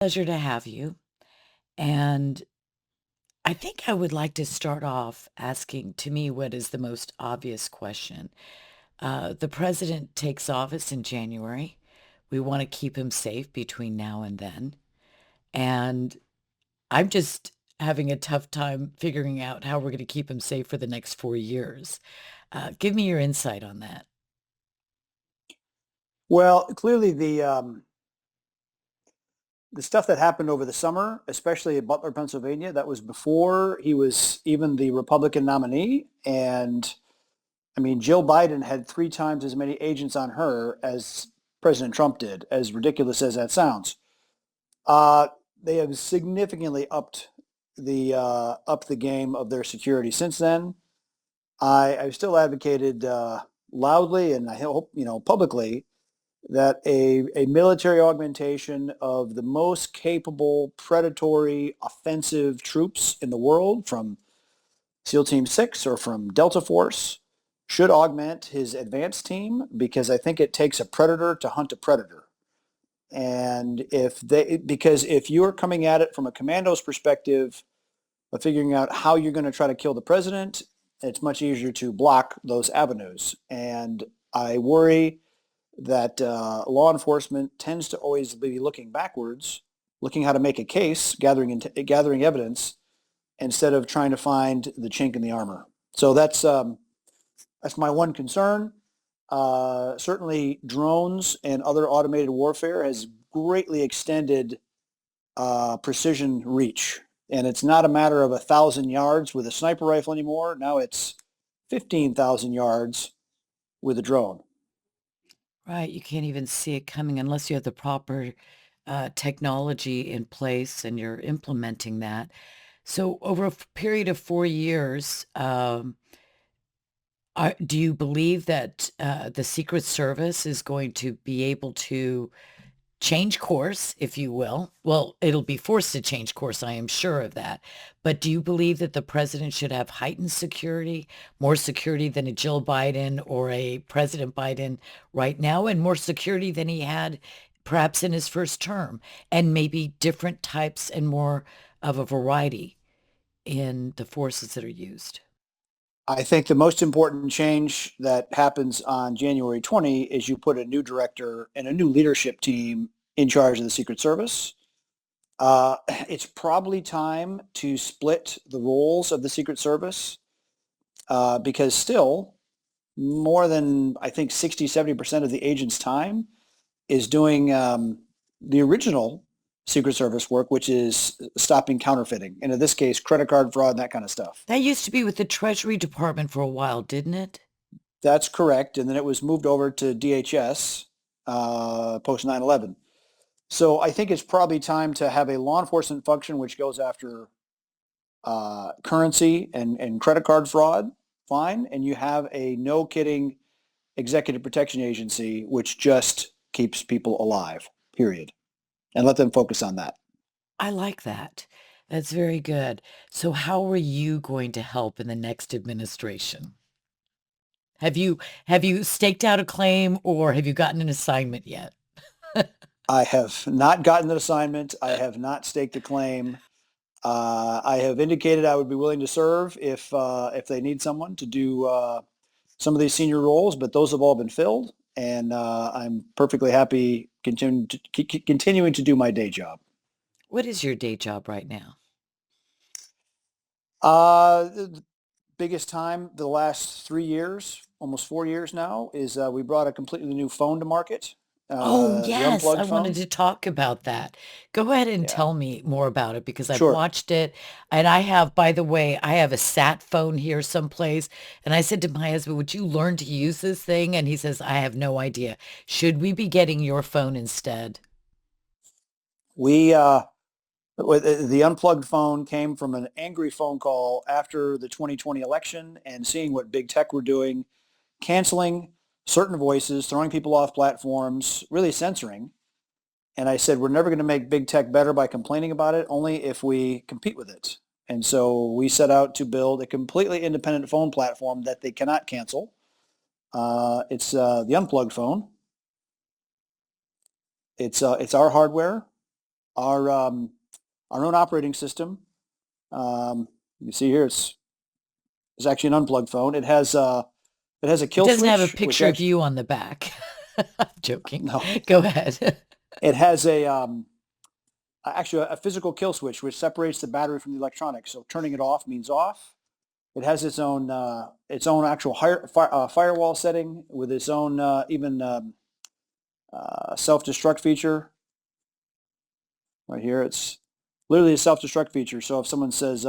Pleasure to have you. And I think I would like to start off asking, to me, what is the most obvious question. The president takes office in January. We want to keep him safe between now and then. And I'm just having a tough time figuring out how we're going to keep him safe for the next 4 years. Give me your insight on that. Well, clearly the stuff that happened over the summer, especially in Butler, Pennsylvania, that was before he was even the Republican nominee. And I mean, Jill Biden had 3 times as many agents on her as President Trump did, as ridiculous as that sounds. Uh, they have significantly upped the game of their security since then. I've still advocated loudly, and I hope publicly, that a military augmentation of the most capable, predatory, offensive troops in the world from SEAL Team 6 or from Delta Force should augment his advanced team, because I think it takes a predator to hunt a predator. And because if you're coming at it from a commando's perspective of figuring out how you're going to try to kill the president, it's much easier to block those avenues. And I worry that law enforcement tends to always be looking backwards, looking how to make a case, gathering evidence, instead of trying to find the chink in the armor. So that's my one concern. Certainly, drones and other automated warfare has greatly extended precision reach, and it's not a matter of 1,000 yards with a sniper rifle anymore. Now it's 15,000 yards with a drone. Right. You can't even see it coming unless you have the proper technology in place and you're implementing that. So over a period of 4 years, do you believe that the Secret Service is going to be able to change course, if you will? Well, it'll be forced to change course, I am sure of that. But do you believe that the president should have heightened security, more security than a Jill Biden or a President Biden right now, and more security than he had perhaps in his first term, and maybe different types and more of a variety in the forces that are used? I think the most important change that happens on January 20 is you put a new director and a new leadership team in charge of the Secret Service. It's probably time to split the roles of the Secret Service, because still more than, I think, 60-70% of the agent's time is doing the original Secret Service work, which is stopping counterfeiting. And in this case, credit card fraud and that kind of stuff. That used to be with the Treasury Department for a while, didn't it? That's correct. And then it was moved over to DHS post 9/11. So I think it's probably time to have a law enforcement function which goes after currency and credit card fraud, fine. And you have a no kidding executive protection agency which just keeps people alive, period. And let them focus on that. I like that. That's very good. So how are you going to help in the next administration? Have you have you staked out a claim or have you gotten an assignment yet? I have not gotten an assignment. I have not staked a claim. I have indicated I would be willing to serve if they need someone to do some of these senior roles, but those have all been filled, and I'm perfectly happy continuing to do my day job. What is your day job right now? The biggest time the last 3 years, almost 4 years now, is we brought a completely new phone to market, Oh, the yes, I unplugged wanted phone. to talk about that. Go ahead and Yeah, tell me more about it because I've sure. watched it, and I have, by the way, I have a sat phone here someplace, and I said to my husband, "Would you learn to use this thing?" And he says, "I have no idea. Should we be getting your phone instead?" We the unplugged phone came from an angry phone call after the 2020 election and seeing what big tech were doing, canceling certain voices, throwing people off platforms, really censoring. And I said, we're never going to make big tech better by complaining about it, only if we compete with it. And so we set out to build a completely independent phone platform that they cannot cancel. It's the unplugged phone. It's our hardware. our our own operating system. You can see here it's actually an unplugged phone. It has a It kill doesn't have a switch, which picture of actually you on the back. I'm joking. no, Go ahead. it has a actually a physical kill switch which separates the battery from the electronics. So turning it off means off. It has its own actual firewall setting with its own even self-destruct feature. Right here, it's literally a self-destruct feature. So if someone says,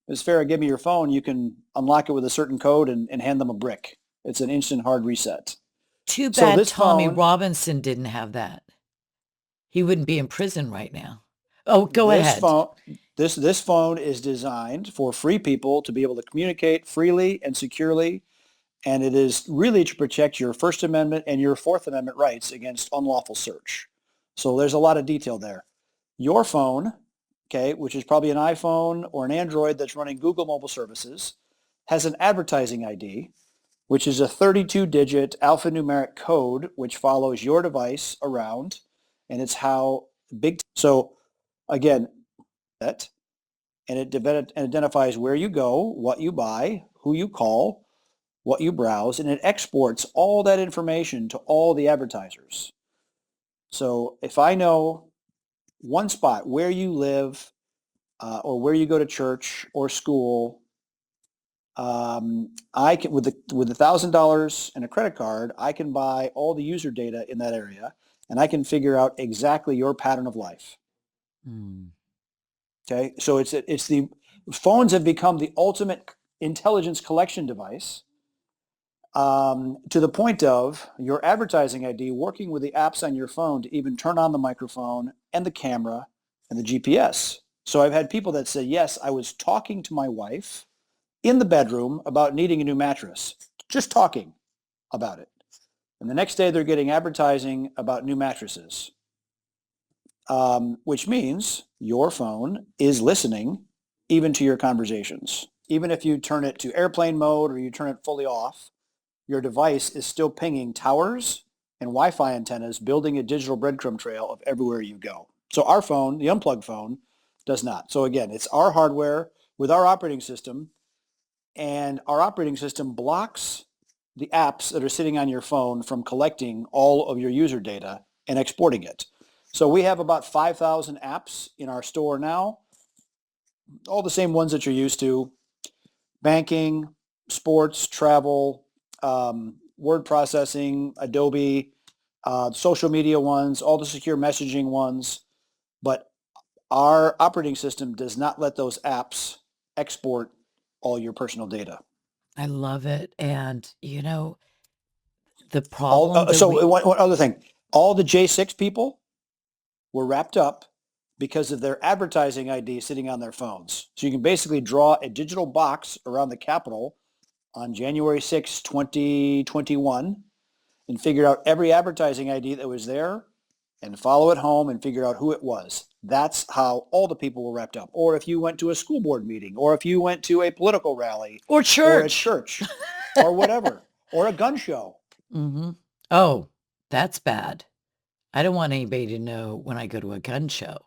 "Ms. Farah, give me your phone," you can unlock it with a certain code and hand them a brick. It's an instant hard reset. Too So bad this Tommy phone, Robinson didn't have that. He wouldn't be in prison right now. Oh, go this ahead. phone, this phone is designed for free people to be able to communicate freely and securely, and it is really to protect your First Amendment and your Fourth Amendment rights against unlawful search. So there's a lot of detail there. Your phone, okay, which is probably an iPhone or an Android that's running Google mobile services, has an advertising ID, which is a 32-digit alphanumeric code which follows your device around, and it's how big. So again, that and it identifies where you go, what you buy, who you call, what you browse, and it exports all that information to all the advertisers. So if I know one spot where you live or where you go to church or school, I can with $1,000 and a credit card, I can buy all the user data in that area, and I can figure out exactly your pattern of life. Mm. Okay, so it's the phones have become the ultimate intelligence collection device, to the point of your advertising ID working with the apps on your phone to even turn on the microphone and the camera and the GPS. So I've had people that say, yes, I was talking to my wife in the bedroom about needing a new mattress, just talking about it. And the next day they're getting advertising about new mattresses, which means your phone is listening even to your conversations. Even if you turn it to airplane mode or you turn it fully off, your device is still pinging towers and Wi-Fi antennas, building a digital breadcrumb trail of everywhere you go. So our phone, the unplugged phone, does not. So again, it's our hardware with our operating system, and our operating system blocks the apps that are sitting on your phone from collecting all of your user data and exporting it. So we have about 5,000 apps in our store now, all the same ones that you're used to: banking, sports, travel, word processing, Adobe, social media ones, all the secure messaging ones. But our operating system does not let those apps export all your personal data. I love it. And, the All problem that so we, one other thing, all the J6 people were wrapped up because of their advertising ID sitting on their phones. So you can basically draw a digital box around the Capitol on January 6, 2021, and figure out every advertising ID that was there and follow it home and figure out who it was. That's how all the people were wrapped up. Or if you went to a school board meeting, or if you went to a political rally, or or a church. church, or whatever, or a gun show. Hmm. Oh, that's bad. I don't want anybody to know when I go to a gun show.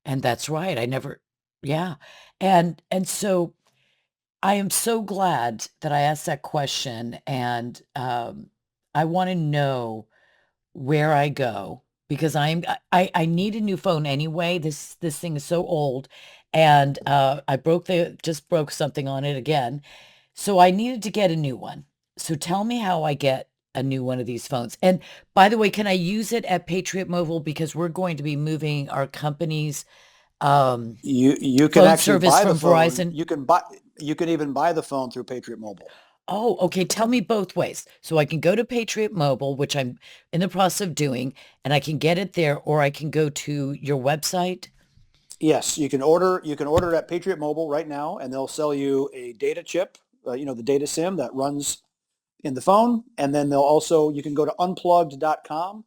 And that's right. I never, yeah. And so I am so glad that I asked that question. And I want to know where I go because I need a new phone anyway. This thing is so old, and I just broke something on it again. So I needed to get a new one. So tell me how I get a new one of these phones. And by the way, can I use it at Patriot Mobile because we're going to be moving our company's You can phone actually service buy the from phone. Verizon? You can even buy the phone through Patriot Mobile. Oh, okay. Tell me both ways. So I can go to Patriot Mobile, which I'm in the process of doing, and I can get it there, or I can go to your website. Yes, you can order it at Patriot Mobile right now, and they'll sell you a data chip, the data SIM that runs in the phone, and then you can go to unplugged.com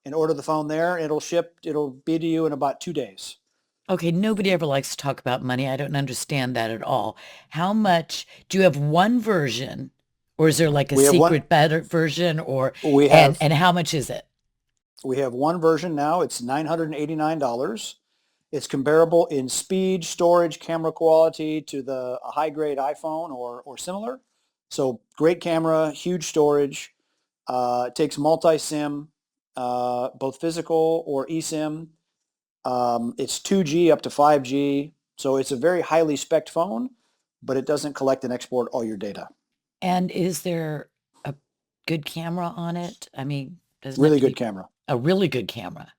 and order the phone there. It'll be to you in about 2 days. Okay, nobody ever likes to talk about money. I don't understand that at all. How much do you have one version, or is there like a We have one. secret better version, or We and have and how much is it? We have one version now. It's $989. It's comparable in speed, storage, camera quality to the a high-grade iPhone or similar. So great camera, huge storage. It takes multi-SIM, both physical or eSIM. It's 2G up to 5G. So it's a very highly spec'd phone, but it doesn't collect and export all your data. And is there a good camera on it? I mean, doesn't have Really to good be camera. a really good camera.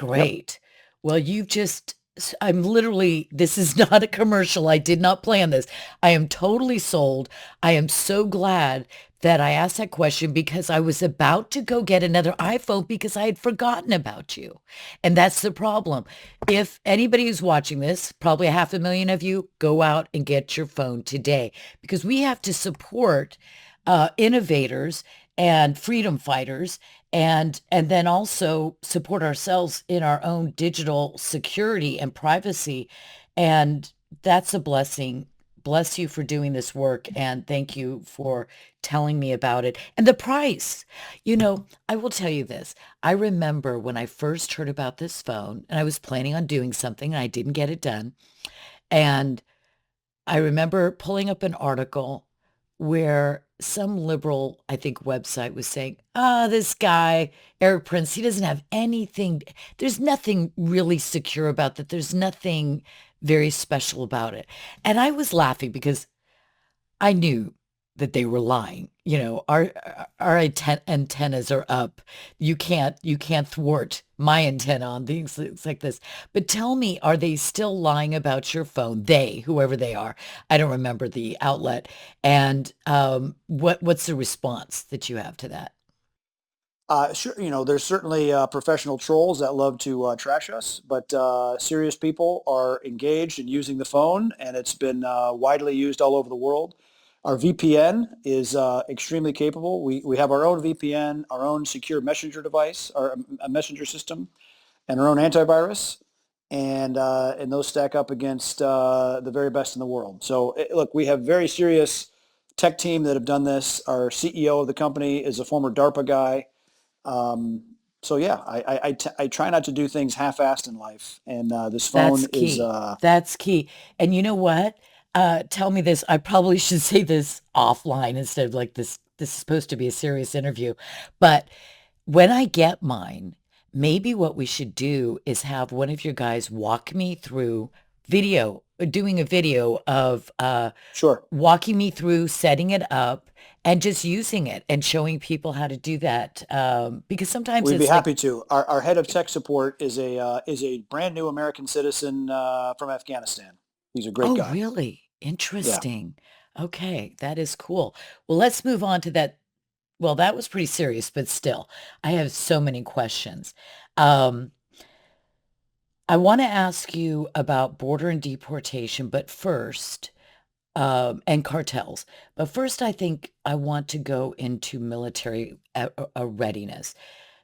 Yep. Great. Well, you've just, I'm literally, this is not a commercial. I did not plan this. I am totally sold. I am so glad that I asked that question because I was about to go get another iPhone because I had forgotten about you. And that's the problem. If anybody who's watching this, probably 500,000 of you, go out and get your phone today because we have to support innovators and freedom fighters and then also support ourselves in our own digital security and privacy. And that's a blessing. Bless you for doing this work and thank you for telling me about it. And the price, I will tell you this. I remember when I first heard about this phone and I was planning on doing something and I didn't get it done. And I remember pulling up an article where some liberal, I think, website was saying, this guy, Erik Prince, he doesn't have anything. There's nothing really secure about that. There's nothing very special about it. And I was laughing because I knew that they were lying. Our antennas are up. You can't thwart my antenna on things like this. But tell me, are they still lying about your phone? They, whoever they are. I don't remember the outlet. And what's the response that you have to that? Sure, there's certainly professional trolls that love to trash us, but serious people are engaged in using the phone, and it's been widely used all over the world. Our VPN is extremely capable. We have our own VPN, our own secure messenger device, our a messenger system, and our own antivirus, and those stack up against the very best in the world. So look, we have very serious tech team that have done this. Our CEO of the company is a former DARPA guy. Um, so yeah, I try not to do things half-assed in life, and this phone That's is key. That's key. And you know what? Tell me this. I probably should say this offline instead of like this. This is supposed to be a serious interview. But when I get mine, maybe what we should do is have one of your guys walk me through doing a video of sure. walking me through setting it up and just using it and showing people how to do that. Because sometimes We'd be it's like, happy to. Our head of tech support is a brand new American citizen from Afghanistan. He's a great oh, guy. really? Yeah. Interesting. Okay, that is cool. Well, let's move on to that. Well, that was pretty serious, but still, I have so many questions. Um, I want to ask you about border and deportation, but first, and cartels. But first, I think I want to go into military readiness.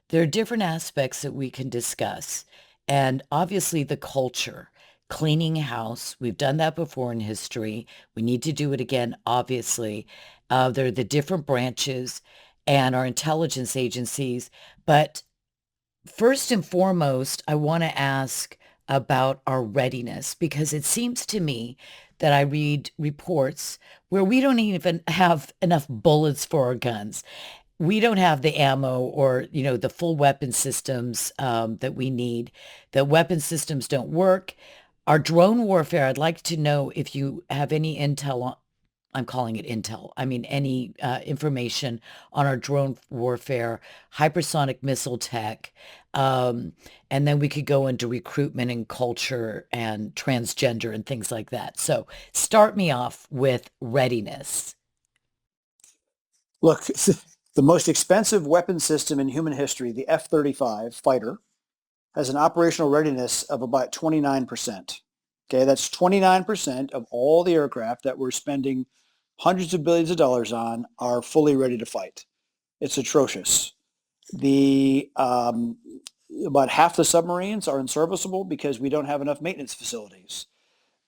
There are different aspects that we can discuss. And obviously the culture, cleaning house, we've done that before in history. We need to do it again, obviously. There are the different branches and our intelligence agencies. But first and foremost, I want to ask about our readiness because it seems to me that I read reports where we don't even have enough bullets for our guns. We don't have the ammo or, the full weapon systems that we need. The weapon systems don't work. Our drone warfare, I'd like to know if you have any intel on, I'm calling it intel. I mean, any information on our drone warfare, hypersonic missile tech. Um, and then we could go into recruitment and culture and transgender and things like that. So start me off with readiness. Look, the most expensive weapon system in human history, the F-35 fighter, has an operational readiness of about 29%. Okay, that's 29% of all the aircraft that we're spending hundreds of billions of dollars on are fully ready to fight. It's atrocious. The About half the submarines are unserviceable because we don't have enough maintenance facilities.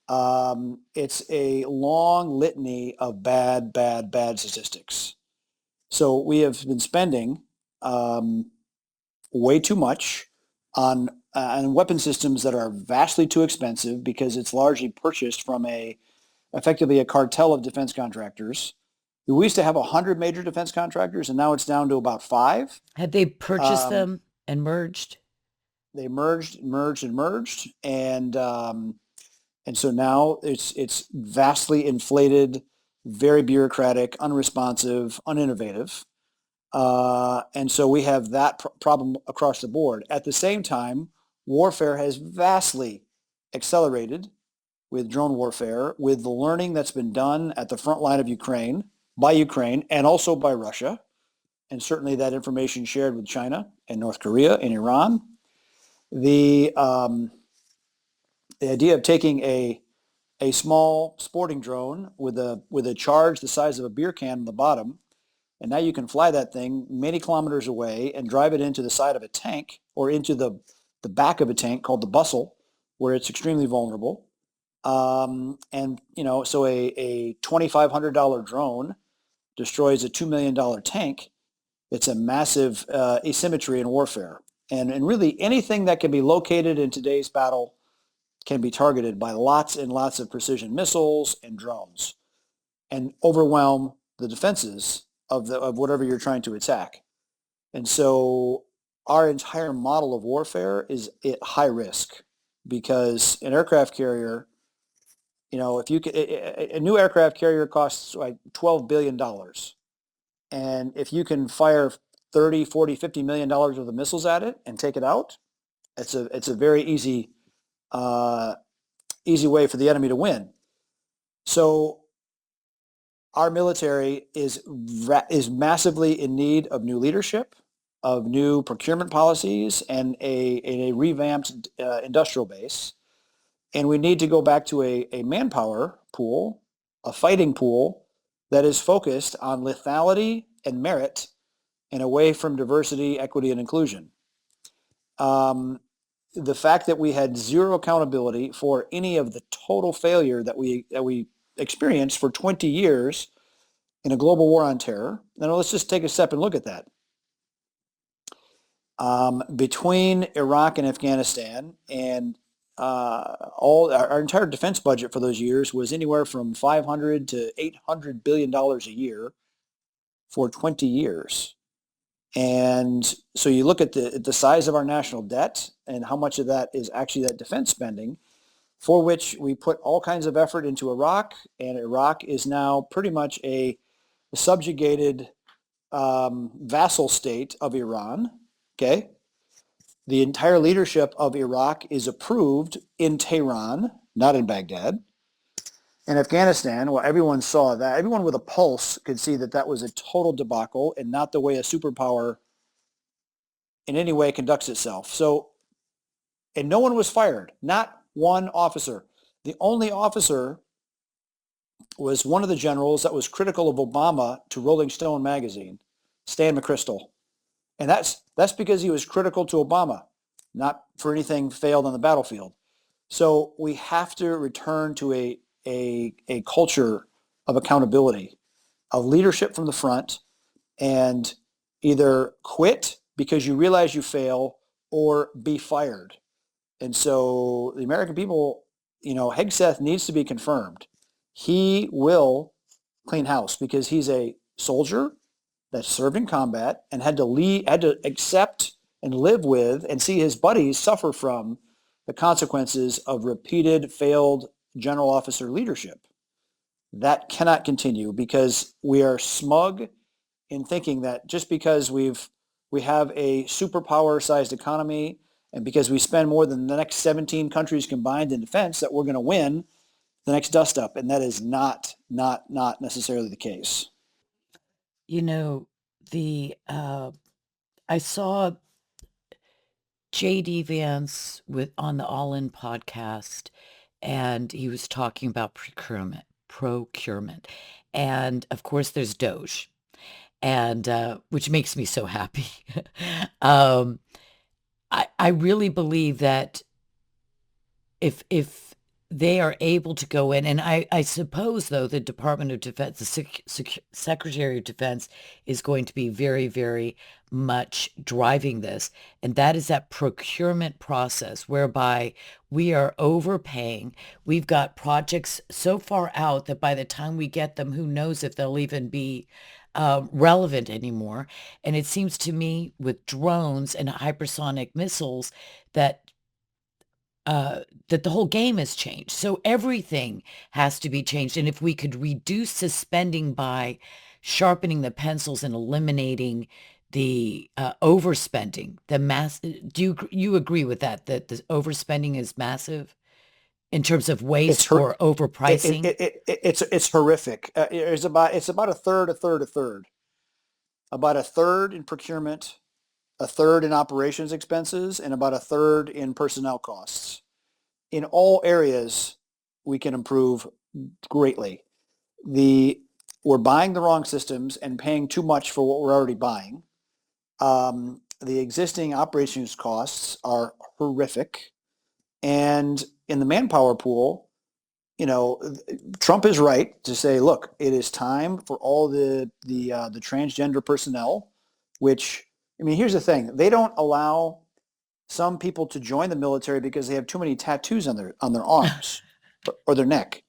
It's a long litany of bad, bad, bad statistics. So we have been spending um, way too much on weapon systems that are vastly too expensive because it's largely purchased from effectively a cartel of defense contractors. We used to have 100 major defense contractors, and now it's down to about five. Had they purchased Um, them and merged? they merged, and so now it's vastly inflated, very bureaucratic, unresponsive, uninnovative. And so we have that problem across the board. At the same time, warfare has vastly accelerated with drone warfare, with the learning that's been done at the front line of Ukraine, by Ukraine, and also by Russia, and certainly that information shared with China and North Korea and Iran. The, um, the idea of taking a small sporting drone with a charge the size of a beer can on the bottom, and now you can fly that thing many kilometers away and drive it into the side of a tank or into the back of a tank called the bustle, where it's extremely vulnerable. And so a $2,500 drone destroys a $2 million tank. It's a massive asymmetry in warfare. And really anything that can be located in today's battle can be targeted by lots and lots of precision missiles and drones and overwhelm the defenses of whatever you're trying to attack. And so our entire model of warfare is at high risk because an aircraft carrier, if you could, a new aircraft carrier costs like $12 billion. And if you can fire 30, 40, $50 million worth of missiles at it and take it out, it's a very uh, easy way for the enemy to win. So our military is massively in need of new leadership, of new procurement policies, and a revamped industrial base. And we need to go back to a manpower pool, a fighting pool that is focused on lethality and merit and away from diversity, equity, and inclusion. Um, the fact that we had zero accountability for any of the total failure that we experienced for 20 years in a global war on terror. Now let's just take a step and look at that. Between Iraq and Afghanistan, and all our entire defense budget for those years was anywhere from 500 to $800 billion a year for 20 years. And so you look at the size of our national debt and how much of that is actually that defense spending, for which we put all kinds of effort into Iraq, and Iraq is now pretty much a subjugated vassal state of Iran. Okay, the entire leadership of Iraq is approved in Tehran, not in Baghdad. In Afghanistan, well, everyone saw that. Everyone with a pulse could see that that was a total debacle and not the way a superpower in any way conducts itself. So, and no one was fired, not one officer. The only officer was one of the generals that was critical of Obama to Rolling Stone magazine, Stan McChrystal. And that's because he was critical to Obama, not for anything failed on the battlefield. So we have to return to a culture of accountability, of leadership from the front, and either quit because you realize you fail or be fired. And so the American people, Hegseth needs to be confirmed. He will clean house because he's a soldier that served in combat and had to accept and live with and see his buddies suffer from the consequences of repeated failed general officer leadership. That cannot continue because we are smug in thinking that just because we have a superpower sized economy and because we spend more than the next 17 countries combined in defense that we're going to win the next dust up, and that is not necessarily the case. You know, the I saw JD Vance with on the All In podcast, and he was talking about procurement. And of course there's Doge, and which makes me so happy. um, I really believe that if they are able to go in. And I suppose, though, the Department of Defense, the Secretary of Defense is going to be very, very much driving this. And that is that procurement process whereby we are overpaying. We've got projects so far out that by the time we get them, who knows if they'll even be relevant anymore. And it seems to me with drones and hypersonic missiles that that the whole game has changed. So everything has to be changed. And if we could reduce the spending by sharpening the pencils and eliminating the overspending, the mass, do you agree with that? That the overspending is massive in terms of It's waste her, or overpricing? it's horrific. It's about a third, a third, a third. About a third in procurement, a third in operations expenses, and about a third in personnel costs. In all areas, we can improve greatly. The We're buying the wrong systems and paying too much for what we're already buying. The existing operations costs are horrific, and in the manpower pool, you know, Trump is right to say, look, it is time for all the transgender personnel. Which, I mean, here's the thing: they don't allow some people to join the military because they have too many tattoos on their arms or their neck.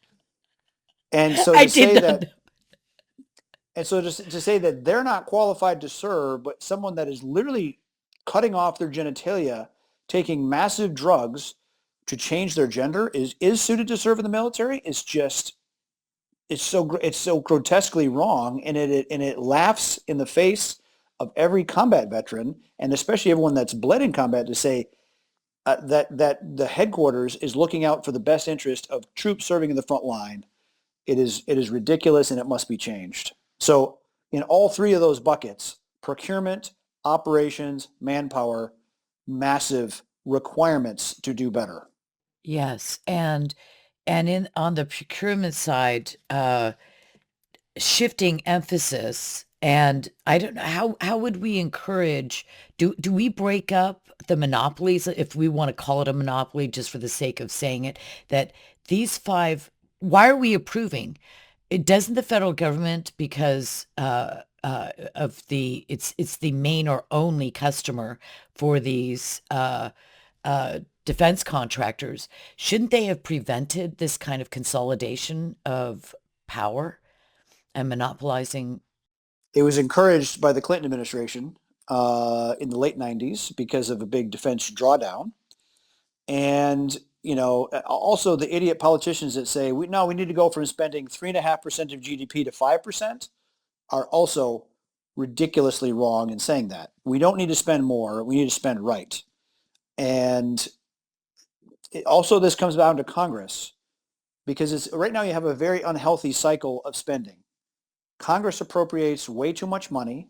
And so I to did say not. that and so just to say that they're not qualified to serve, but someone that is literally cutting off their genitalia, taking massive drugs to change their gender is suited to serve in the military is just it's so grotesquely wrong, and it laughs in the face of every combat veteran, and especially everyone that's bled in combat, to say that the headquarters is looking out for the best interest of troops serving in the front line. It is ridiculous, and it must be changed. So in all three of those buckets, procurement, operations, manpower, massive requirements to do better. Yes, and in on the procurement side, shifting emphasis. And I don't know how would we encourage, do we break up the monopolies, if we want to call it a monopoly just for the sake of saying it, that these five, why are we approving? It doesn't the federal government, because of the it's the main or only customer for these defense contractors. Shouldn't they have prevented this kind of consolidation of power and monopolizing? It was encouraged by the Clinton administration in the late 90s because of a big defense drawdown. And, also the idiot politicians that say, we need to go from spending 3.5% of GDP to 5% are also ridiculously wrong in saying that. We don't need to spend more. We need to spend right. And also this comes down to Congress, because right now you have a very unhealthy cycle of spending. Congress appropriates way too much money,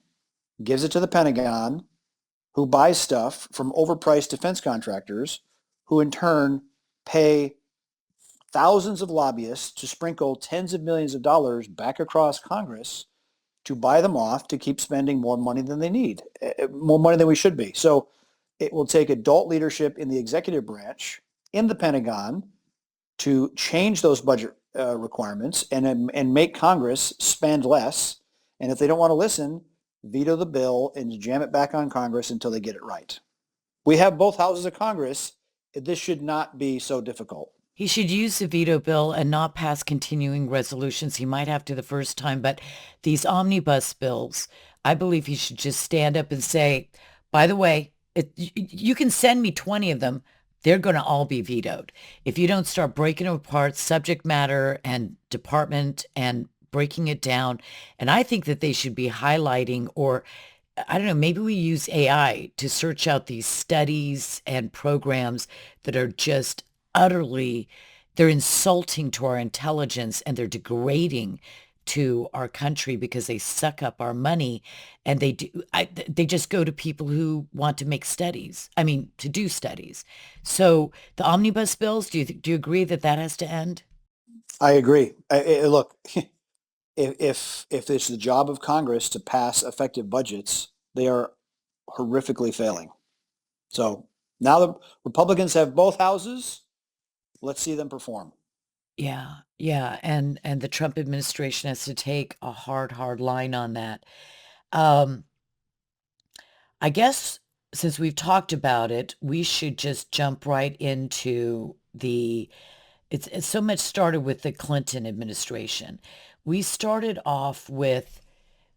gives it to the Pentagon, who buys stuff from overpriced defense contractors, who in turn pay thousands of lobbyists to sprinkle tens of millions of dollars back across Congress to buy them off to keep spending more money than they need, more money than we should be. So it will take adult leadership in the executive branch, in the Pentagon, to change those budget requirements and make Congress spend less. And if they don't want to listen, veto the bill and jam it back on Congress until they get it right. We have both houses of Congress. This should not be so difficult. He should use the veto bill and not pass continuing resolutions. He might have to the first time, but these omnibus bills, I believe he should just stand up and say, by the way, you can send me 20 of them. They're going to all be vetoed. If you don't start breaking apart subject matter and department and breaking it down. And I think that they should be highlighting, or I don't know, maybe we use AI to search out these studies and programs that are just utterly, they're insulting to our intelligence, and they're degrading to our country because they suck up our money, and they just go to people who want to make studies. I mean, to do studies. So the omnibus bills, do you agree that that has to end? I agree. Look, if it's the job of Congress to pass effective budgets, they are horrifically failing. So now the Republicans have both houses. Let's see them perform. Yeah, yeah, and the Trump administration has to take a hard line on that. Um, I guess since we've talked about it, we should just jump right into the it's so much started with the Clinton administration. We started off with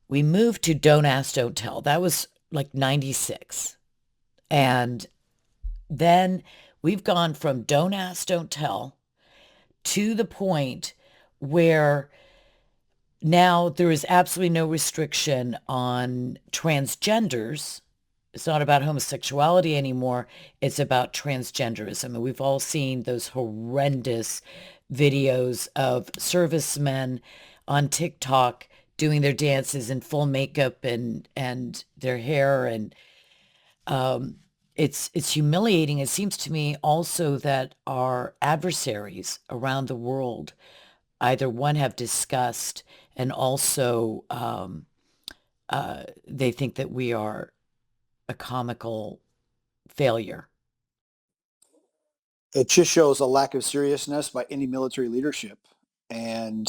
we moved to Don't Ask, Don't Tell. That was like 96. And then we've gone from Don't Ask, Don't Tell to the point where now there is absolutely no restriction on transgenders. It's not about homosexuality anymore. It's about transgenderism. And we've all seen those horrendous videos of servicemen on TikTok doing their dances in full makeup and their hair and um, it's humiliating. It seems to me also that our adversaries around the world either one have discussed and also they think that we are a comical failure. It just shows a lack of seriousness by any military leadership. And,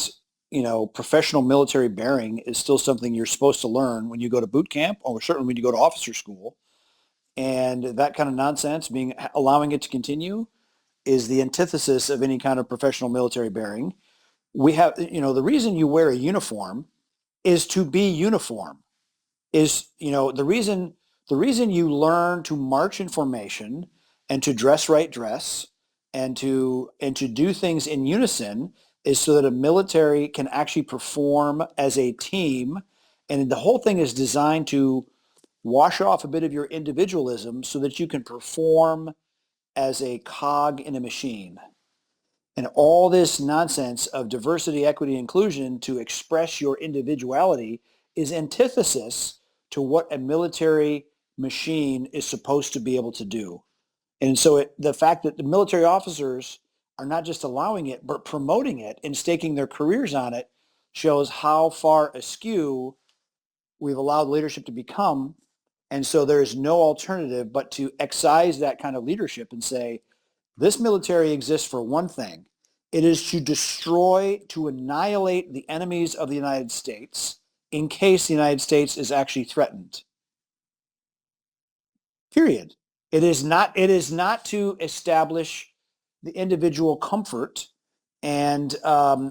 professional military bearing is still something you're supposed to learn when you go to boot camp or certainly when you go to officer school. And that kind of nonsense, allowing it to continue, is the antithesis of any kind of professional military bearing. The reason you wear a uniform is to be uniform. The reason you learn to march in formation and to dress right dress and to do things in unison is so that a military can actually perform as a team. And the whole thing is designed to wash off a bit of your individualism so that you can perform as a cog in a machine. And all this nonsense of diversity, equity, inclusion to express your individuality is antithesis to what a military machine is supposed to be able to do. And so the fact that the military officers are not just allowing it, but promoting it and staking their careers on it shows how far askew we've allowed leadership to become. And so there is no alternative but to excise that kind of leadership and say, this military exists for one thing. It is to destroy, to annihilate the enemies of the United States in case the United States is actually threatened. Period. It is not to establish the individual comfort and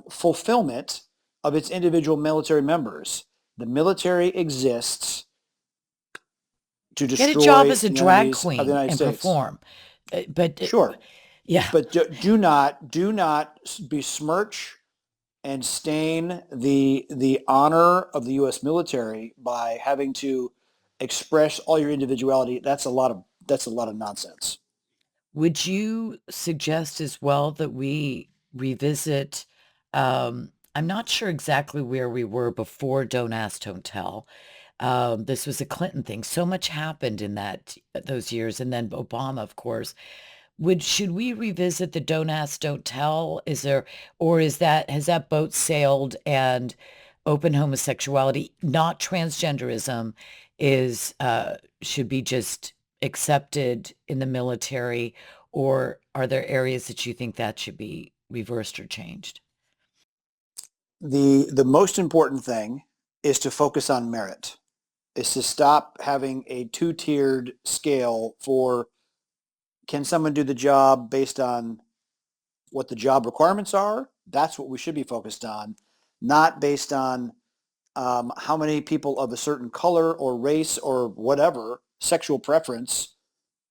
fulfillment of its individual military members. The military exists to Get a job destroy as a the drag enemies of the queen United and States. perform. But Sure, yeah, but do not besmirch and stain the honor of the U.S. military by having to express all your individuality. That's a lot of nonsense. would you suggest as well that we revisit? I'm not sure exactly where we were before Don't Ask, Don't Tell. This was a Clinton thing. So much happened in those years, and then Obama, of course. Should we revisit the Don't Ask, Don't Tell? Or has that boat sailed and open homosexuality, not transgenderism, should be just accepted in the military, or are there areas that you think that should be reversed or changed? The most important thing is to focus on merit. Is to stop having a two-tiered scale for can someone do the job based on what the job requirements are. That's what we should be focused on, not based on how many people of a certain color or race or whatever sexual preference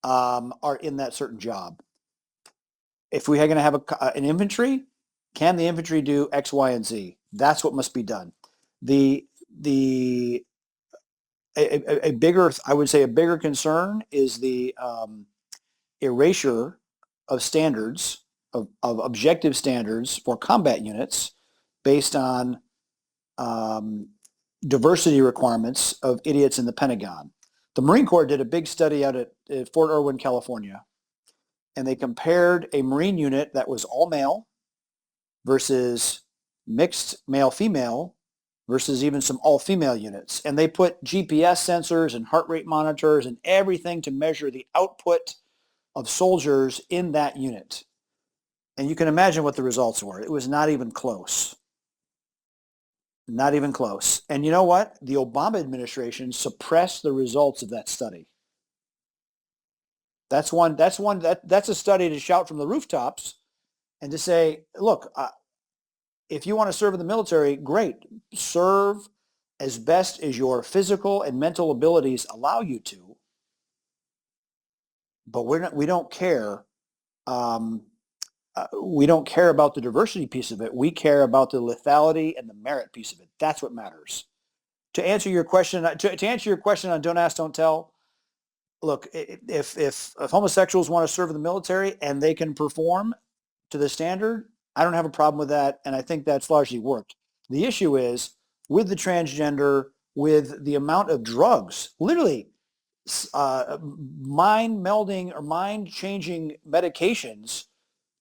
are in that certain job. If we're going to have an infantry, can the infantry do X, Y, and Z? That's what must be done. The the a bigger, I would say, a bigger concern is the erasure of standards of objective standards for combat units based on um, diversity requirements of idiots in the Pentagon. The Marine Corps did a big study out at Fort Irwin, California, and they compared a Marine unit that was all male versus mixed male-female versus even some all-female units. And they put GPS sensors and heart rate monitors and everything to measure the output of soldiers in that unit. And you can imagine what the results were. It was not even close. Not even close. And you know what? The Obama administration suppressed the results of that study. That's a study to shout from the rooftops and to say, look, if you want to serve in the military, great. Serve as best as your physical and mental abilities allow you to, but we don't care. Um, we don't care about the diversity piece of it. We care about the lethality and the merit piece of it. That's what matters. To answer your question on don't ask, don't tell. Look, if homosexuals want to serve in the military and they can perform to the standard, I don't have a problem with that, and I think that's largely worked. The issue is with the transgender, with the amount of drugs, literally mind melding or mind changing medications,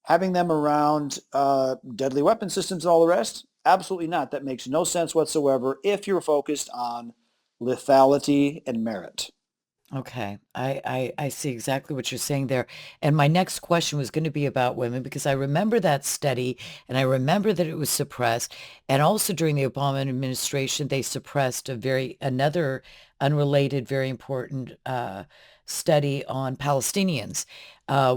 having them around deadly weapon systems and all the rest. Absolutely not. That makes no sense whatsoever if you're focused on lethality and merit. Okay. I see exactly what you're saying there. And my next question was going to be about women because I remember that study and I remember that it was suppressed. And also during the Obama administration, they suppressed another unrelated, very important study on Palestinians,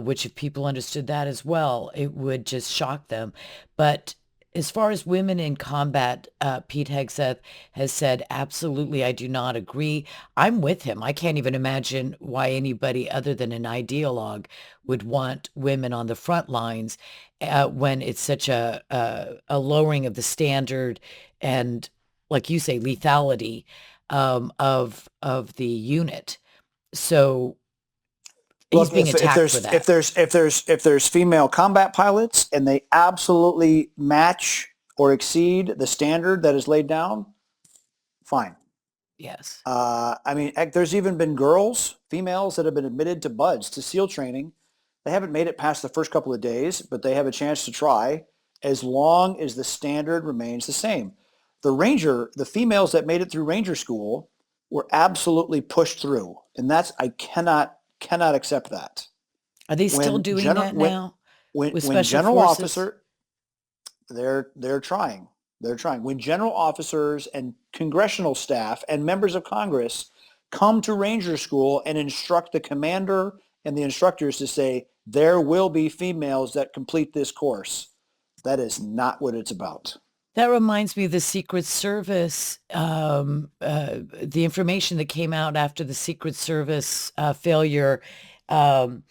which if people understood that as well, it would just shock them. But as far as women in combat, Pete Hegseth has said, absolutely, I do not agree. I'm with him. I can't even imagine why anybody other than an ideologue would want women on the front lines when it's such a lowering of the standard and, like you say, lethality of the unit. So he's Look, being attacked for that. if there's female combat pilots and they absolutely match or exceed the standard that is laid down, fine. Yes. I mean, there's even been girls, females that have been admitted to BUDS, to SEAL training. They haven't made it past the first couple of days, but they have a chance to try as long as the standard remains the same. The females that made it through Ranger School were absolutely pushed through. And I cannot accept that. Are they still When doing general, that now with when special general forces? officer, they're trying. They're trying. When general officers and congressional staff and members of Congress come to Ranger School and instruct the commander and the instructors to say there will be females that complete this course, that is not what it's about. That reminds me of the Secret Service, the information that came out after the Secret Service failure um,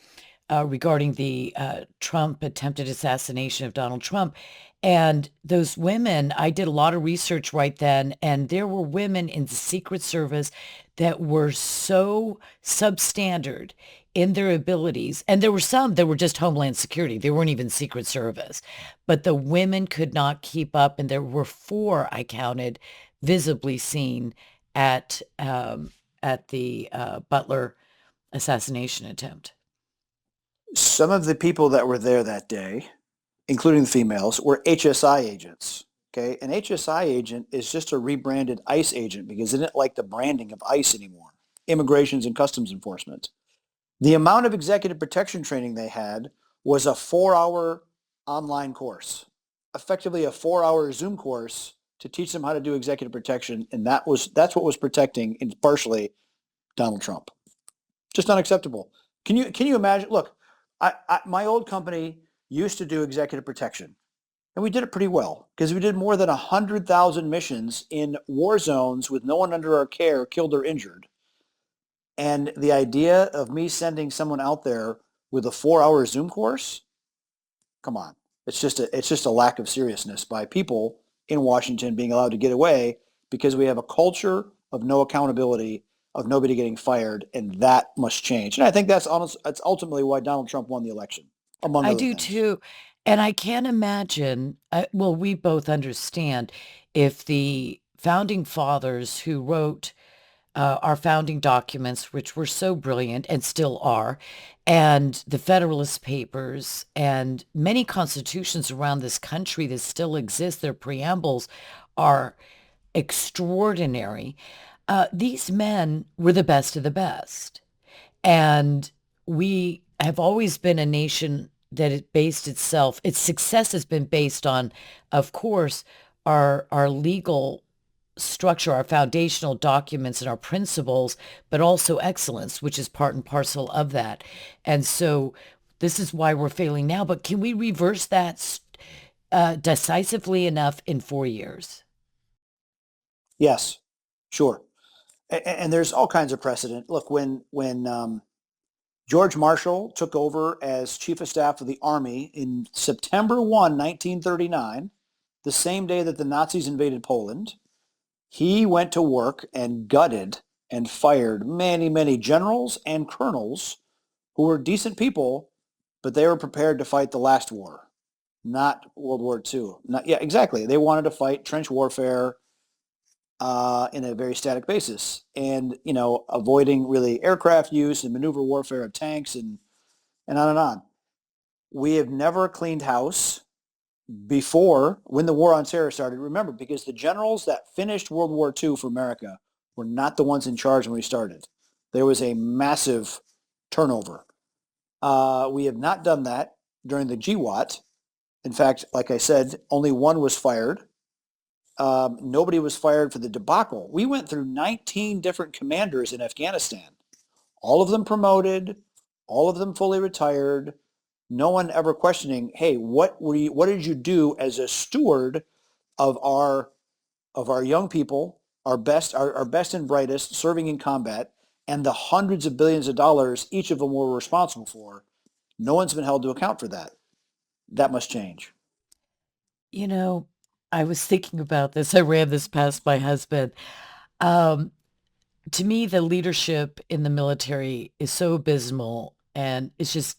regarding the Trump attempted assassination of Donald Trump. And those women, I did a lot of research right then, and there were women in the Secret Service that were so substandard in their abilities. And there were some that were just Homeland Security. They weren't even Secret Service. But the women could not keep up. And there were four, I counted, visibly seen at the Butler assassination attempt. Some of the people that were there that day, including the females, were HSI agents. Okay, an HSI agent is just a rebranded ICE agent because they didn't like the branding of ICE anymore, Immigrations and Customs Enforcement. The amount of executive protection training they had was a 4-hour online course, effectively a 4-hour Zoom course to teach them how to do executive protection, and that's what was protecting partially Donald Trump. Just unacceptable. Can you imagine? Look, my old company used to do executive protection, and we did it pretty well because we did more than 100,000 missions in war zones with no one under our care killed or injured. And the idea of me sending someone out there with a 4-hour Zoom course, come on. It's just a lack of seriousness by people in Washington being allowed to get away because we have a culture of no accountability, of nobody getting fired, and that must change. And I think that's ultimately why Donald Trump won the election, among I other do things. too. And I can't imagine, well, we both understand if the founding fathers who wrote our founding documents, which were so brilliant and still are, and the Federalist Papers and many constitutions around this country that still exist, their preambles are extraordinary. These men were the best of the best. And we have always been a nation that it based itself, its success has been based on, of course, our legal structure, our foundational documents and our principles, but also excellence, which is part and parcel of that. And so this is why we're failing now. But can we reverse that decisively enough in 4 years? Yes, sure. And there's all kinds of precedent. Look, when George Marshall took over as chief of staff of the Army in September 1, 1939, the same day that the Nazis invaded Poland, he went to work and gutted and fired many, many generals and colonels who were decent people, but they were prepared to fight the last war, not World War II. Not, yeah, exactly. They wanted to fight trench warfare in a very static basis, and avoiding really aircraft use and maneuver warfare of tanks and on and on. We have never cleaned house before when the war on terror started. Remember, because the generals that finished World War II for America were not the ones in charge when we started. There was a massive turnover. We have not done that during the GWAT. In fact, like I said, only one was fired. Nobody was fired for the debacle. We went through 19 different commanders in Afghanistan, all of them promoted, all of them fully retired. No one ever questioning, hey, what did you do as a steward of our young people, our best and brightest serving in combat, and the hundreds of billions of dollars each of them were responsible for? No one's been held to account for that. That must change. You know, I was thinking about this. I ran this past my husband. Um, to me, the leadership in the military is so abysmal, and it's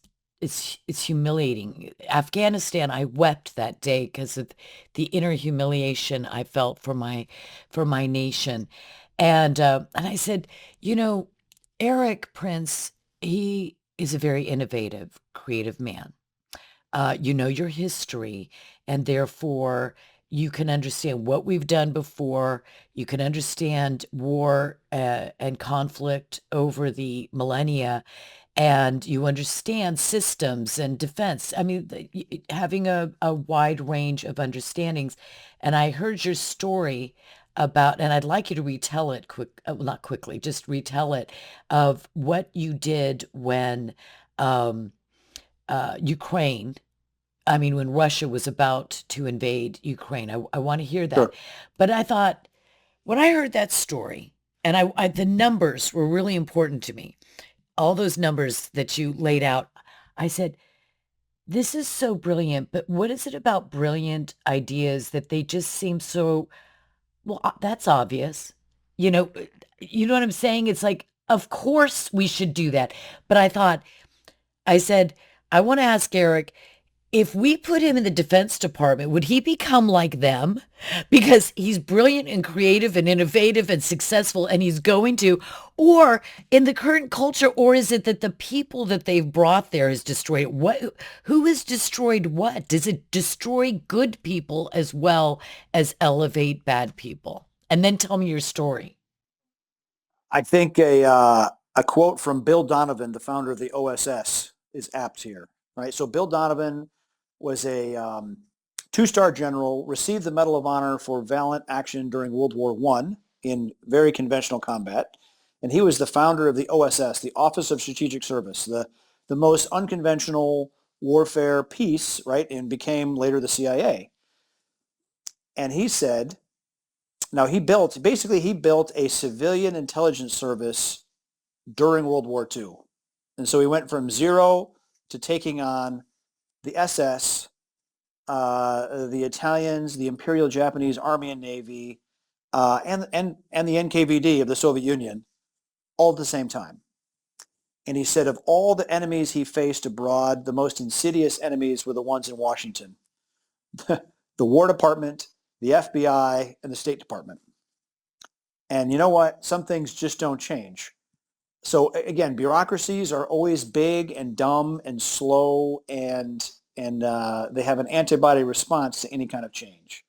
humiliating. Afghanistan, I wept that day because of the inner humiliation I felt for my nation. And I said, you know, Erik Prince, he is a very innovative, creative man. You know your history, and therefore you can understand what we've done before. You can understand war and conflict over the millennia, and you understand systems and defense. I mean, having a wide range of understandings. And I heard your story about, and I'd like you to retell it well, not quickly, just retell it of what you did when um, Ukraine, I mean, when Russia was about to invade Ukraine. I want to hear that. Sure. But I thought, when I heard that story, and the numbers were really important to me, all those numbers that you laid out, I said, this is so brilliant, but what is it about brilliant ideas that they just seem so, well, that's obvious. You know, you know what I'm saying? It's like, of course we should do that. But I said, I want to ask Erik, if we put him in the Defense Department, would he become like them? Because he's brilliant and creative and innovative and successful, and he's going to, or in the current culture, or is it that the people that they've brought there has destroyed it? Who has destroyed what? Does it destroy good people as well as elevate bad people? And then tell me your story. I think a quote from Bill Donovan, the founder of the OSS, is apt here. Right. So Bill Donovan was a two-star general, received the Medal of Honor for valiant action during World War I in very conventional combat, and he was the founder of the OSS, the Office of Strategic Service, the most unconventional warfare piece, right, and became later the CIA. And he said, now he built a civilian intelligence service during World War II. And so he went from zero to taking on the SS, the Italians, the Imperial Japanese Army and Navy, and the NKVD of the Soviet Union all at the same time. And he said of all the enemies he faced abroad, the most insidious enemies were the ones in Washington, the War Department, the FBI, and the State Department. And you know what? Some things just don't change. So again, bureaucracies are always big and dumb and slow, and they have an antibody response to any kind of change.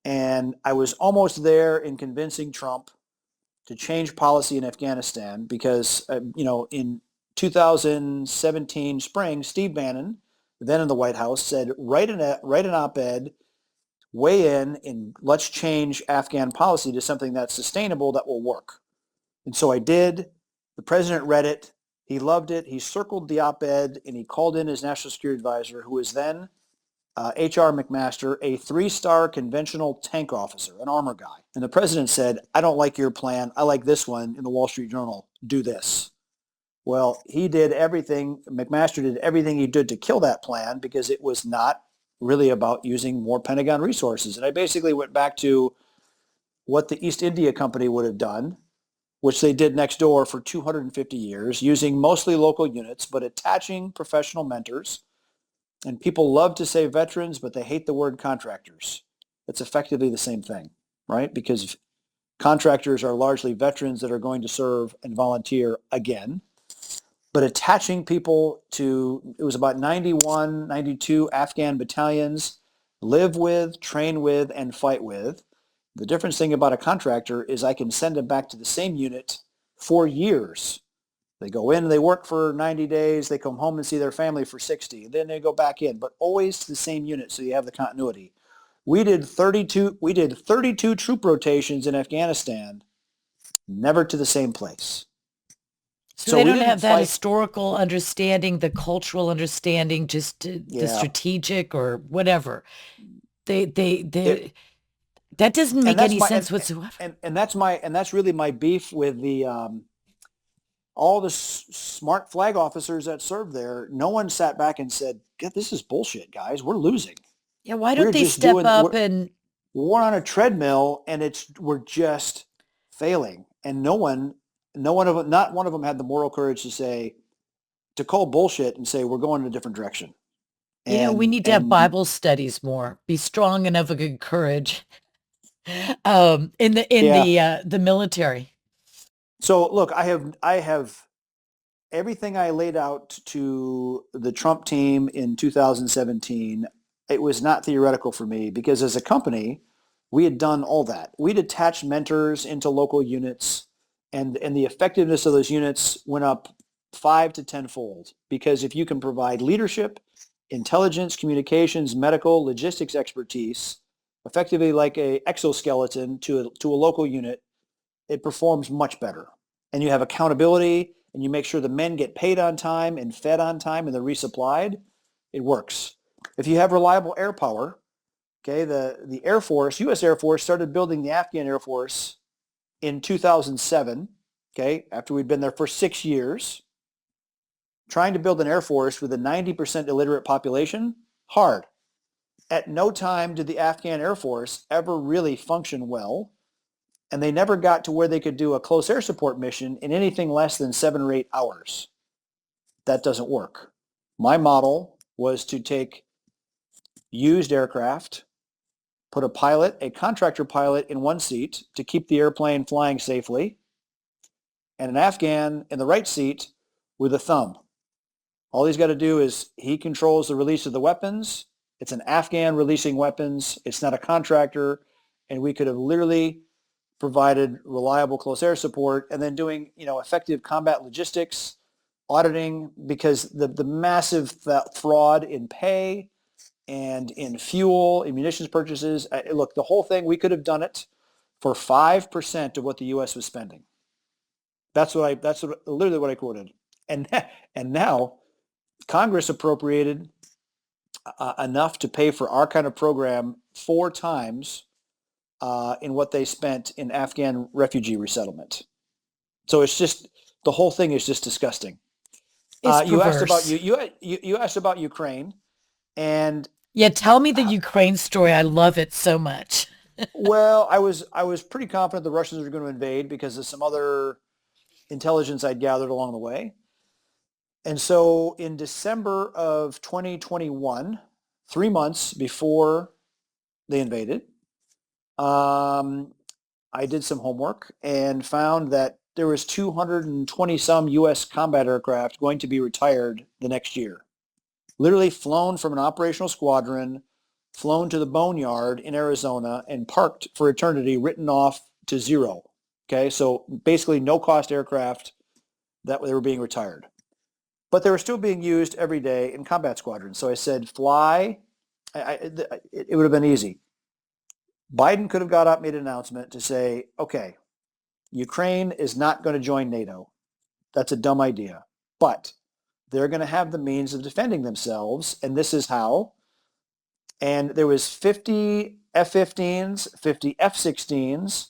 And I was almost there in convincing Trump to change policy in Afghanistan because in 2017 spring, Steve Bannon, then in the White House, said, write an op-ed, weigh in, and let's change Afghan policy to something that's sustainable that will work. And so I did. The president read it. He loved it. He circled the op-ed, and he called in his national security advisor, who was then H.R. McMaster, a 3-star conventional tank officer, an armor guy. And the president said, I don't like your plan. I like this one in the Wall Street Journal. Do this. Well, he did everything, McMaster did everything he did to kill that plan because it was not really about using more Pentagon resources. And I basically went back to what the East India Company would have done, which they did next door for 250 years, using mostly local units, but attaching professional mentors. And people love to say veterans, but they hate the word contractors. It's effectively the same thing, right? Because contractors are largely veterans that are going to serve and volunteer again. But attaching people to, it was about 91, 92 Afghan battalions, live with, train with, and fight with. The difference thing about a contractor is I can send them back to the same unit for years. They go in, they work for 90 days, they come home and see their family for 60, then they go back in, but always to the same unit so you have the continuity. We did 32 troop rotations in Afghanistan, never to the same place. So So they we don't didn't have that fight. historical understanding, the cultural understanding, just the Yeah. strategic or whatever. They It, that doesn't and make that's any my sense whatsoever. and that's really my beef with the all the smart flag officers that served there. No one sat back and said, "God, this is bullshit, guys. We're losing. Yeah, why don't We're they just step doing up and we're on a treadmill, and we're just failing." And not one of them had the moral courage to say, to call bullshit and say we're going in a different direction. we And need to have Bible studies more. Be strong and have a good courage. In yeah. the military. So look, I have everything I laid out to the Trump team in 2017. It was not theoretical for me because as a company, we had done all that. We'd attached mentors into local units, and the effectiveness of those units went up 5 to 10-fold because if you can provide leadership, intelligence, communications, medical, logistics expertise, effectively like a exoskeleton to a local unit, it performs much better. And you have accountability and you make sure the men get paid on time and fed on time and they're resupplied, it works. If you have reliable air power, okay, the Air Force, U.S. Air Force started building the Afghan Air Force in 2007, okay, after we'd been there for 6 years. Trying to build an Air Force with a 90% illiterate population, hard. At no time did the Afghan Air Force ever really function well, and they never got to where they could do a close air support mission in anything less than 7 or 8 hours. That doesn't work. My model was to take used aircraft, put a contractor pilot in one seat to keep the airplane flying safely, and an Afghan in the right seat with a thumb. All he's got to do is he controls the release of the weapons. It's an Afghan releasing weapons. It's not a contractor. And we could have literally provided reliable close air support and then doing, effective combat logistics, auditing, because the massive fraud in pay and in fuel, in munitions purchases. Look, the whole thing, we could have done it for 5% of what the U.S. was spending. That's literally what I quoted. And now Congress appropriated enough to pay for our kind of program 4 times in what they spent in Afghan refugee resettlement. So it's just, the whole thing is just disgusting. It's You asked about perverse. you asked about Ukraine, and Yeah, tell me the Ukraine story. I love it so much. well, I was pretty confident the Russians were going to invade because of some other intelligence I'd gathered along the way. And so in December of 2021, 3 months before they invaded, I did some homework and found that there was 220 some U.S. combat aircraft going to be retired the next year. Literally flown from an operational squadron, flown to the boneyard in Arizona and parked for eternity, written off to zero. Okay, so basically no cost aircraft that they were being retired. but they were still being used every day in combat squadrons. So I said, fly. It would have been easy. Biden could have got up, made an announcement to say, okay, Ukraine is not going to join NATO. That's a dumb idea. But they're going to have the means of defending themselves, and this is how. And there was 50 F-15s, 50 F-16s,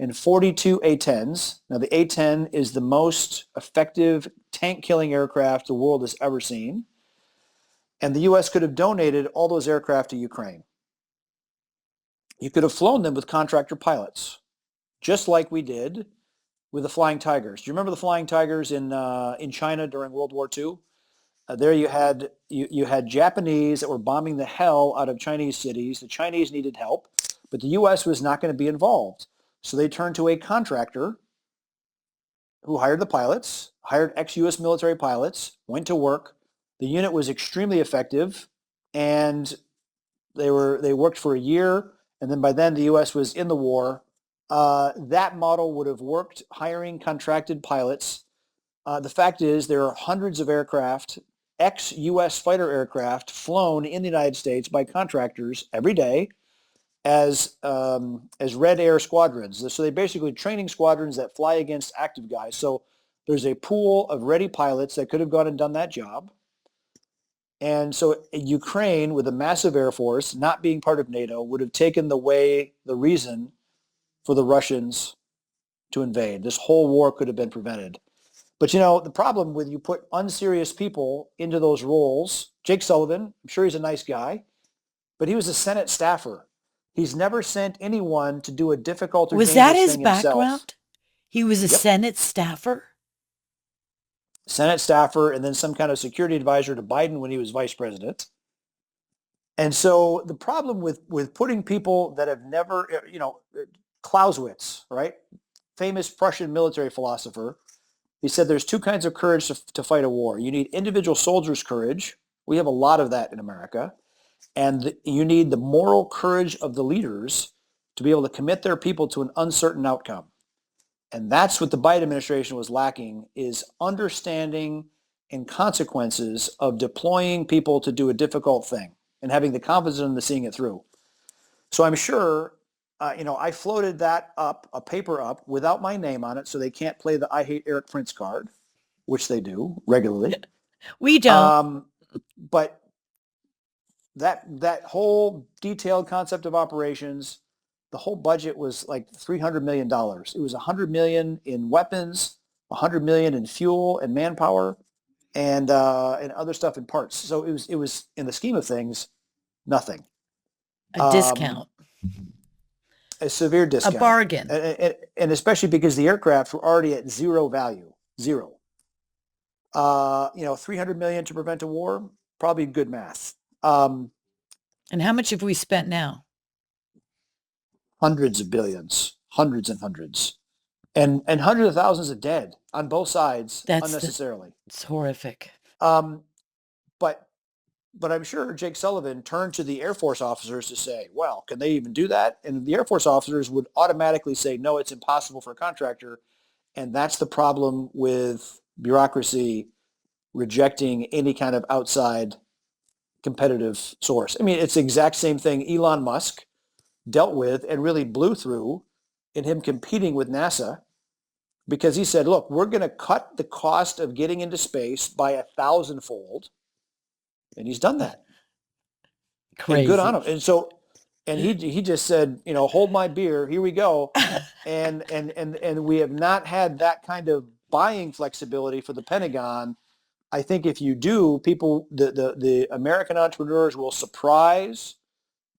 and 42 A-10s. Now, the A-10 is the most effective tank-killing aircraft the world has ever seen. And the U.S. could have donated all those aircraft to Ukraine. You could have flown them with contractor pilots, just like we did with the Flying Tigers. Do you remember the Flying Tigers in China during World War II? There you had Japanese that were bombing the hell out of Chinese cities. The Chinese needed help, but the U.S. was not going to be involved. So they turned to a contractor who hired the pilots, hired ex-U.S. military pilots, went to work. The unit was extremely effective, and they worked for a year, and then by then the U.S. was in the war. That model would have worked, hiring contracted pilots. The fact is there are hundreds of aircraft, ex-U.S. fighter aircraft, flown in the United States by contractors every day as Red Air squadrons. So they basically training squadrons that fly against active guys. So there's a pool of ready pilots that could have gone and done that job. And so Ukraine, with a massive air force, not being part of NATO, would have taken the reason for the Russians to invade. This whole war could have been prevented. But the problem with you put unserious people into those roles, Jake Sullivan, I'm sure he's a nice guy, but he was a Senate staffer. He's never sent anyone to do a difficult or Was that dangerous his thing himself. background? He was a Yep. Senate staffer? Senate staffer and then some kind of security advisor to Biden when he was vice president. And so the problem with putting people that have never, Clausewitz, right? Famous Prussian military philosopher. He said there's two kinds of courage to fight a war. You need individual soldiers' courage. We have a lot of that in America. And you need the moral courage of the leaders to be able to commit their people to an uncertain outcome. And that's what the Biden administration was lacking, is understanding and consequences of deploying people to do a difficult thing and having the confidence in seeing it through. So I'm sure, I floated that up, a paper up, without my name on it, so they can't play the I Hate Erik Prince card, which they do regularly. We don't. But that whole detailed concept of operations, the whole budget was like $300 million. It was $100 million in weapons, $100 million in fuel and manpower, and other stuff in parts. So it was in the scheme of things, nothing. A Um, discount. a severe A discount, bargain. and especially because the aircraft were already at zero value, zero. 300 million to prevent a war, probably good math. Um, And how much have we spent now? Hundreds of billions, hundreds and hundreds, and hundreds of thousands of dead on both sides unnecessarily. It's horrific. Um, but I'm sure Jake Sullivan turned to the Air Force officers to say, well, can they even do that? And the Air Force officers would automatically say, no, it's impossible for a contractor. And that's the problem with bureaucracy rejecting any kind of outside competitive source. I mean, it's the exact same thing Elon Musk dealt with and really blew through in him competing with NASA, because he said, look, we're going to cut the cost of getting into space by 1,000-fold. And he's done that. And good on Crazy. him. And so, and he just said, hold my beer, here we go. And we have not had that kind of buying flexibility for the Pentagon. I think if you do, the American entrepreneurs will surprise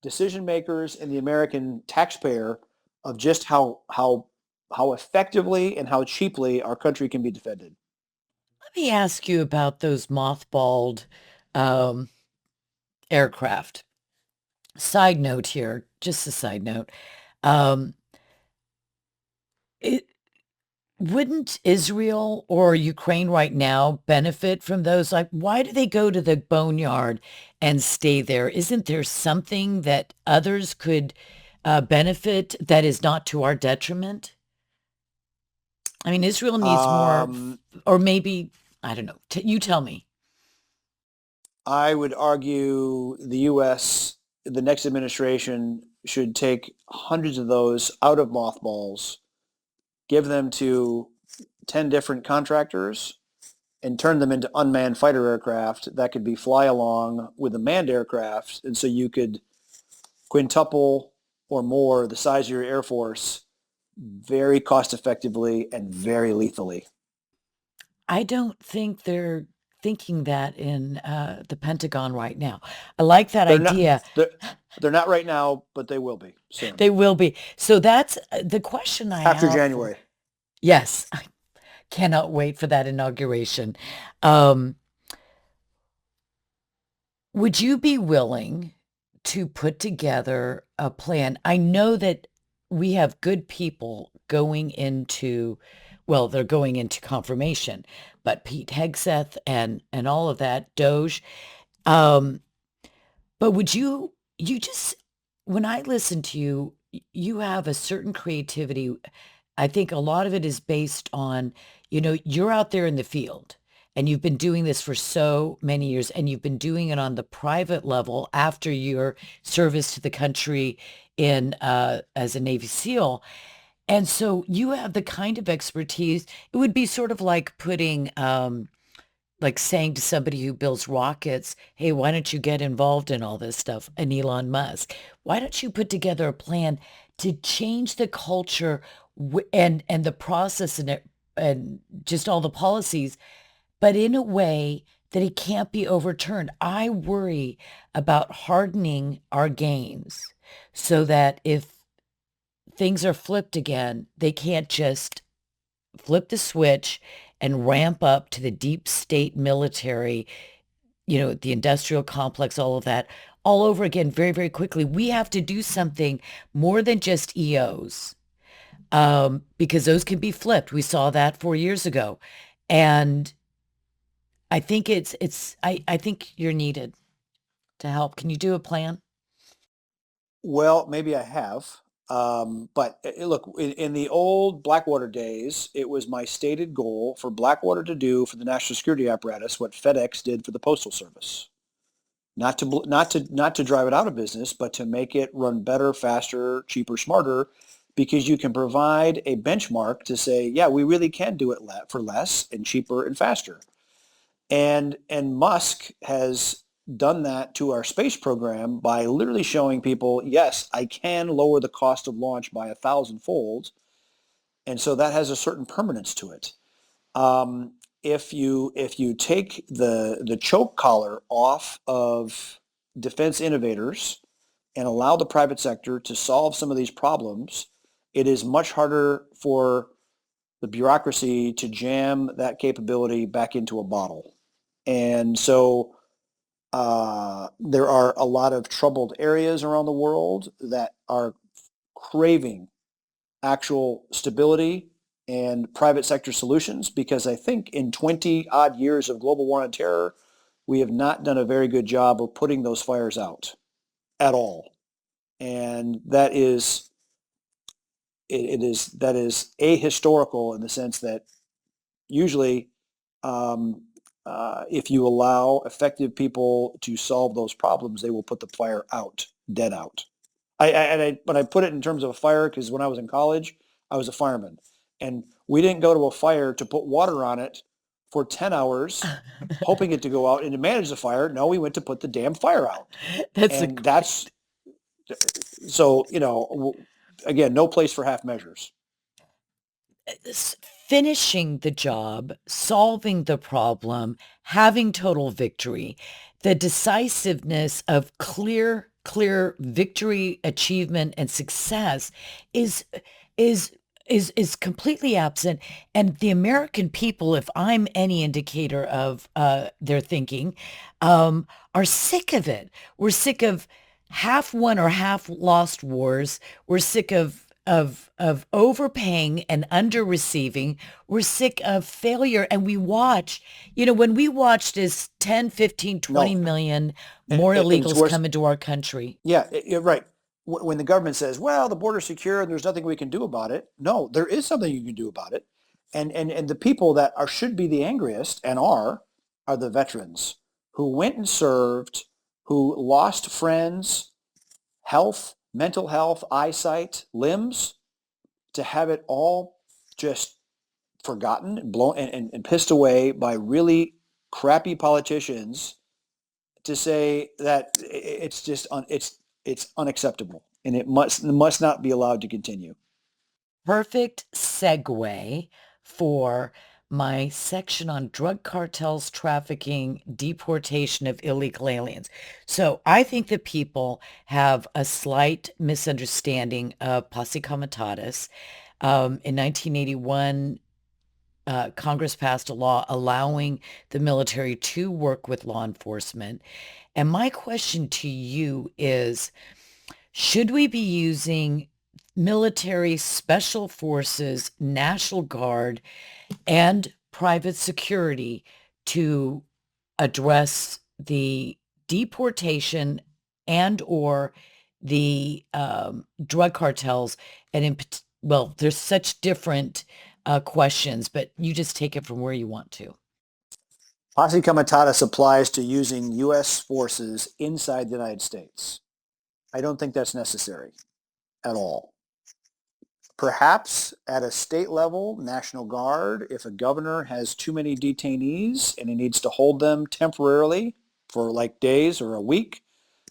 decision makers and the American taxpayer of just how effectively and how cheaply our country can be defended. Let me ask you about those mothballed um, aircraft. Side note here, just a side note. Um, it, wouldn't Israel or Ukraine right now benefit from those? Like, why do they go to the boneyard and stay there? Isn't there something that others could benefit that is not to our detriment? I mean, Israel needs more, Um, or maybe I don't know. You tell me. I would argue the U.S., the next administration should take hundreds of those out of mothballs, give them to 10 different contractors, and turn them into unmanned fighter aircraft that could be fly along with a manned aircraft. And so you could quintuple or more the size of your Air Force very cost effectively and very lethally. I don't think they're thinking that in the Pentagon right now. I like that They're not idea. they're, they're not right now, but they will be soon. They will be. So that's the question I After have for. January. Yes, I cannot wait for that inauguration. Um, would you be willing to put together a plan? I know that we have good people going into, well, they're going into confirmation, but Pete Hegseth and all of that, Doge. Um, but would you just, when I listen to you, you have a certain creativity. I think a lot of it is based on, you're out there in the field and you've been doing this for so many years and you've been doing it on the private level after your service to the country in as a Navy SEAL. And so you have the kind of expertise. It would be sort of like putting like saying to somebody who builds rockets, hey, why don't you get involved in all this stuff? And Elon Musk, why don't you put together a plan to change the culture and the process and just all the policies, but in a way that it can't be overturned. I worry about hardening our games so that if things are flipped again, they can't just flip the switch and ramp up to the deep state military, the industrial complex, all of that, all over again very, very quickly. We have to do something more than just EOs, because those can be flipped. We saw that 4 years ago. And I think I think you're needed to help. Can you do a plan? Well, maybe I have. But look, in the old Blackwater days, it was my stated goal for Blackwater to do for the national security apparatus what FedEx did for the Postal Service. Not to drive it out of business, but to make it run better, faster, cheaper, smarter, because you can provide a benchmark to say, yeah, we really can do it for less and cheaper and faster. And Musk has done that to our space program by literally showing people, yes, I can lower the cost of launch by 1,000-fold, and so that has a certain permanence to it. If you take the choke collar off of defense innovators and allow the private sector to solve some of these problems, it is much harder for the bureaucracy to jam that capability back into a bottle. And so there are a lot of troubled areas around the world that are craving actual stability and private sector solutions, because I think in 20 odd years of global war on terror, we have not done a very good job of putting those fires out at all. And that is ahistorical in the sense that usually um, if you allow effective people to solve those problems, they will put the fire out, dead out. When I put it in terms of a fire, because when I was in college, I was a fireman, and we didn't go to a fire to put water on it for 10 hours, hoping it to go out and to manage the fire. No, we went to put the damn fire out, That's a and great. that's so again, no place for half measures. Finishing the job, solving the problem, having total victory, the decisiveness of clear victory, achievement, and success is is is completely absent. And the American people, if I'm any indicator of their thinking, are sick of it. We're sick of half won or half lost wars. We're sick of overpaying and under receiving. We're sick of failure. And we watch, when we watched as 10, 15, 20 No, million and more it's illegals worse. come into our country. Yeah, you're right. When the government says, well, the border's secure and there's nothing we can do about it, no, there is something you can do about it. And the people that should be the angriest and are the veterans who went and served, who lost friends, health, mental health, eyesight, limbs, to have it all just forgotten, blown, and pissed away by really crappy politicians, to say that it's just it's unacceptable, and it must not be allowed to continue. Perfect segue for my section on drug cartels, trafficking, deportation of illegal aliens. So I think that people have a slight misunderstanding of posse comitatus. In 1981, Congress passed a law allowing the military to work with law enforcement. And my question to you is, should we be using military, special forces, National Guard, and private security to address the deportation and or the drug cartels? And well, there's such different questions, but you just take it from where you want to. Posse comitatus applies to using U.S. forces inside the United States. I don't think that's necessary at all. Perhaps at a state level, National Guard, if a governor has too many detainees and he needs to hold them temporarily for like days or a week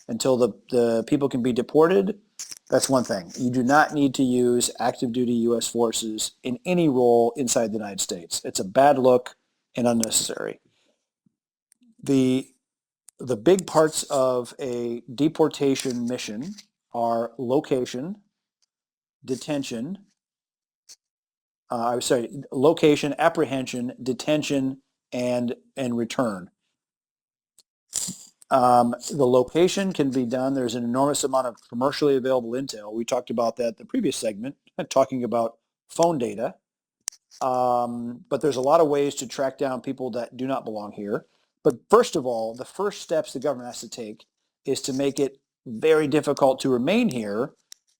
until the people can be deported, that's one thing. You do not need to use active duty U.S. forces in any role inside the United States. It's a bad look and unnecessary. The the big parts of a deportation mission are location, detention, location, apprehension, detention, and return. The location can be done. There's an enormous amount of commercially available intel. We talked about that in the previous segment, talking about phone data. But there's a lot of ways to track down people that do not belong here. But first of all, the first steps the government has to take is to make it very difficult to remain here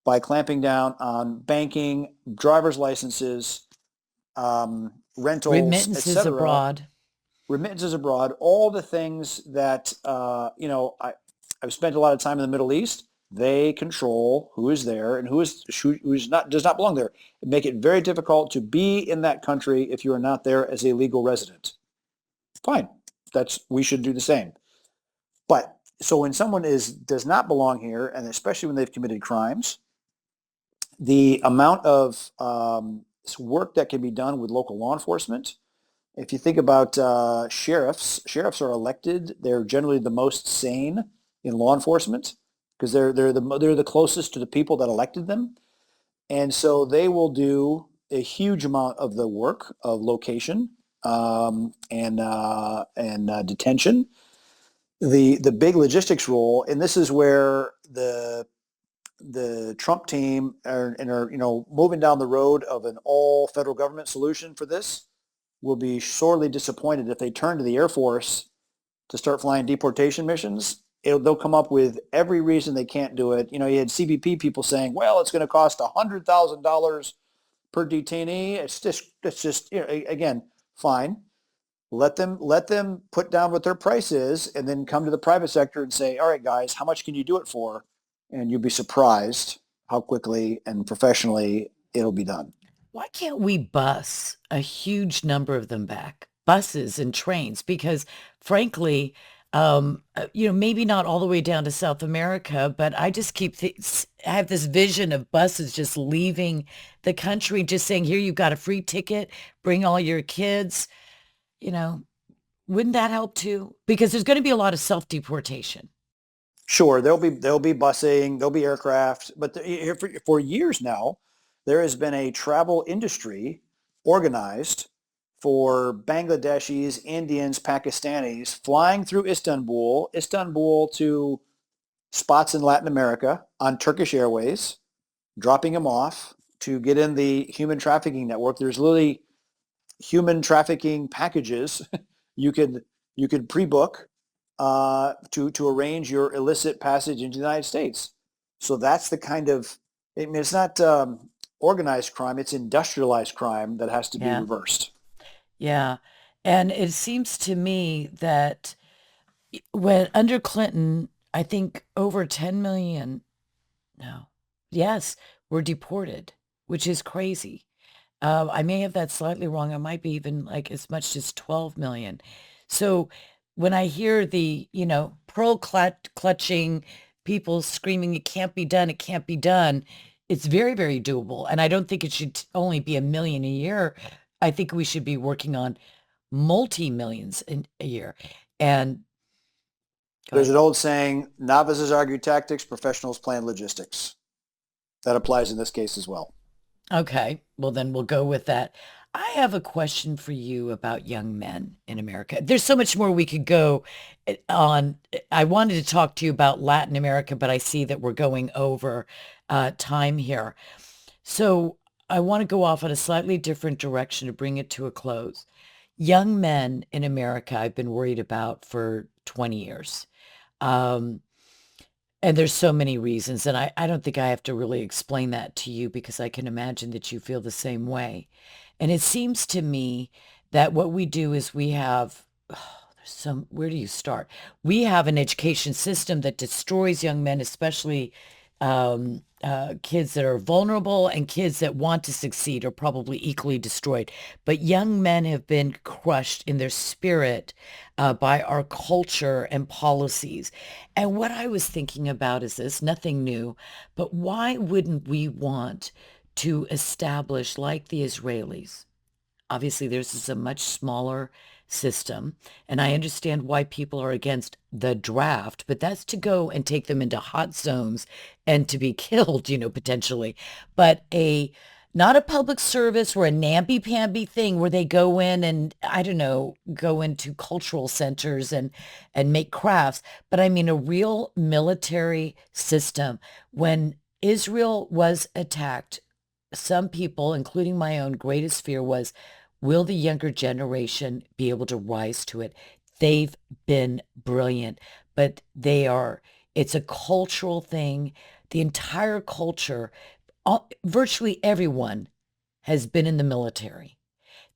by clamping down on banking, driver's licenses, rentals, Remittances etc., abroad. remittances abroad, all the things that, I've spent a lot of time in the Middle East. They control who is there and who's not, does not belong there. Make it very difficult to be in that country if you are not there as a legal resident. Fine, we should do the same. But so when someone does not belong here, and especially when they've committed crimes, the amount of work that can be done with local law enforcement. If you think about sheriffs are elected. They're generally the most sane in law enforcement because they're the closest to the people that elected them, and so they will do a huge amount of the work of location and detention. The big logistics role, and this is where the Trump team are moving down the road of an all federal government solution for this, will be sorely disappointed if they turn to the Air Force to start flying deportation missions. They'll come up with every reason they can't do it. You had CBP people saying, well, it's going to cost $100,000 per detainee. It's just again, fine. Let them put down what their price is and then come to the private sector and say, all right, guys, how much can you do it for? And you'll be surprised how quickly and professionally it'll be done. Why can't we bus a huge number of them back? Buses and trains, because frankly, maybe not all the way down to South America, but I just I have this vision of buses just leaving the country, just saying, here, you've got a free ticket, bring all your kids, you know, wouldn't that help too? Because there's going to be a lot of self-deportation. Sure, there'll be busing, there'll be aircraft, but for years now, there has been a travel industry organized for Bangladeshis, Indians, Pakistanis flying through Istanbul to spots in Latin America on Turkish Airways, dropping them off to get in the human trafficking network. There's literally human trafficking packages you could pre-book to arrange your illicit passage into the United States. So that's the kind of, I mean, it's not. organized crime. It's industrialized crime that has to be Yeah. reversed. Yeah. And it seems to me that when under Clinton, I think over 10 million, no, yes, were deported, which is crazy. I may have that slightly wrong. It might be even like as much as 12 million. So when I hear the, pearl clutching people screaming, it can't be done, it can't be done, it's very, very doable. And I don't think it should only be a million a year. I think we should be working on multi-millions in a year. And go There's ahead. an old saying, novices argue tactics, professionals plan logistics. That applies in this case as well. Okay, well then we'll go with that. I have a question for you about young men in America. There's so much more we could go on. I wanted to talk to you about Latin America, but I see that we're going over time here. So I want to go off on a slightly different direction to bring it to a close. Young men in America, I've been worried about for 20 years. Um, and there's so many reasons, and I don't think I have to really explain that to you because I can imagine that you feel the same way. And it seems to me that what we do is we have, there's some, where do you start? We have an education system that destroys young men, especially kids that are vulnerable and kids that want to succeed are probably equally destroyed. But young men have been crushed in their spirit by our culture and policies. And what I was thinking about is this, nothing new, but why wouldn't we want to establish, like the Israelis? Obviously, theirs is a much smaller system. And I understand why people are against the draft, but that's to go and take them into hot zones and to be killed, potentially. But not a public service or a namby-pamby thing where they go in and, I don't know, go into cultural centers and make crafts. But I mean a real military system. When Israel was attacked, some people, including my own greatest fear was, will the younger generation be able to rise to it? They've been brilliant, but it's a cultural thing. The entire culture, virtually everyone has been in the military.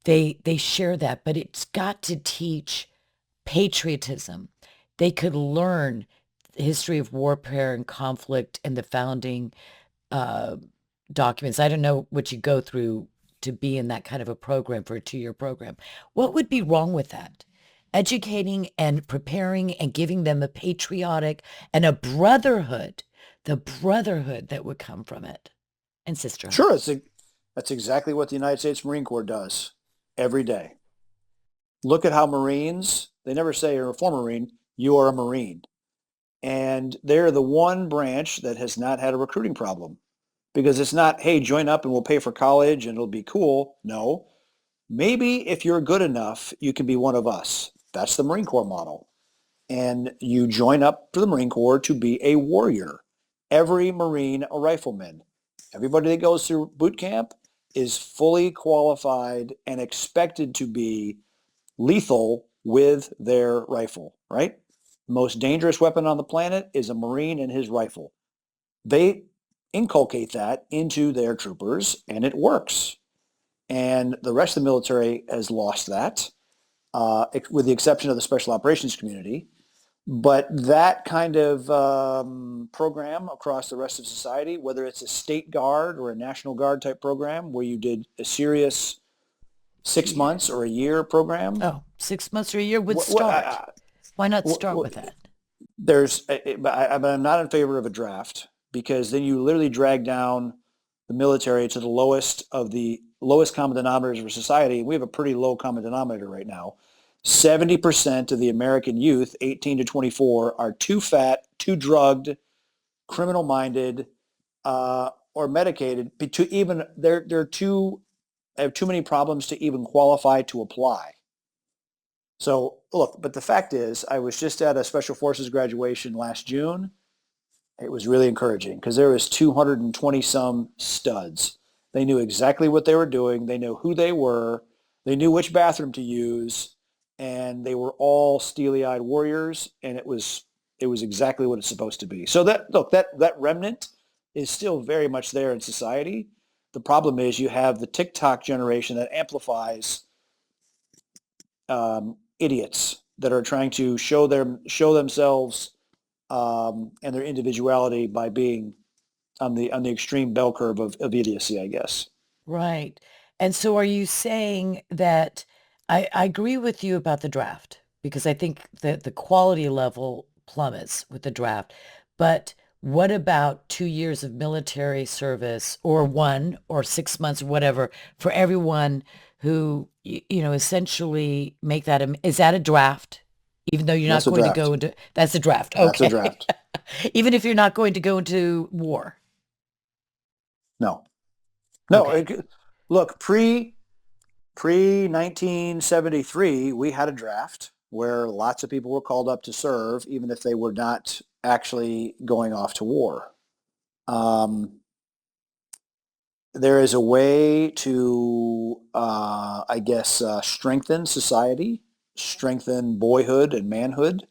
They share that, but it's got to teach patriotism. They could learn the history of warfare and conflict and the founding uh, documents. I don't know what you go through to be in that kind of a program for a 2-year program. What would be wrong with that? Educating and preparing and giving them a patriotic and a brotherhood, the brotherhood that would come from it, and sisterhood. Sure, that's exactly what the United States Marine Corps does every day. Look at how Marines, they never say you're a former Marine, you are a Marine. And they're the one branch that has not had a recruiting problem because it's not, hey, join up and we'll pay for college and it'll be cool. No, maybe if you're good enough, you can be one of us. That's the Marine Corps model. And you join up for the Marine Corps to be a warrior. Every Marine a rifleman. Everybody that goes through boot camp is fully qualified and expected to be lethal with their rifle, right? The most dangerous weapon on the planet is a Marine and his rifle. They inculcate that into their troopers and it works. And the rest of the military has lost that, with the exception of the special operations community. But that kind of program across the rest of society, whether it's a state guard or a national guard type program where you did a serious 6 months or a year program, Oh, 6 months or a year would what, what, start. Why not start what, with that? but I'm not in favor of a draft because then you literally drag down the military to the lowest common denominators of society. We have a pretty low common denominator right now. 70% of the American youth, 18 to 24, are too fat, too drugged, criminal minded, or medicated to even they're too have too many problems to even qualify to apply. So look, but the fact is, I was just at a Special Forces graduation last June. It was really encouraging because there was 220 some studs. They knew exactly what they were doing. They knew who they were. They knew which bathroom to use, and they were all steely-eyed warriors. And it was exactly what it's supposed to be. So that remnant is still very much there in society, The problem is you have the TikTok generation that amplifies idiots that are trying to show themselves and their individuality by being on the extreme bell curve of idiocy, I guess. Right. And so are you saying that I agree with you about the draft because I think that the quality level plummets with the draft. But what about 2 years of military service or 1 or 6 months or whatever for everyone who, essentially make that, is that a draft? Even though you're not That's a going to draft. go into, that's a draft. That's a Okay. draft. Even if you're not going to go into war. No, no. Okay. Look, pre 1973, we had a draft where lots of people were called up to serve, even if they were not actually going off to war. Um, there is a way to, I guess, strengthen society, strengthen boyhood and manhood.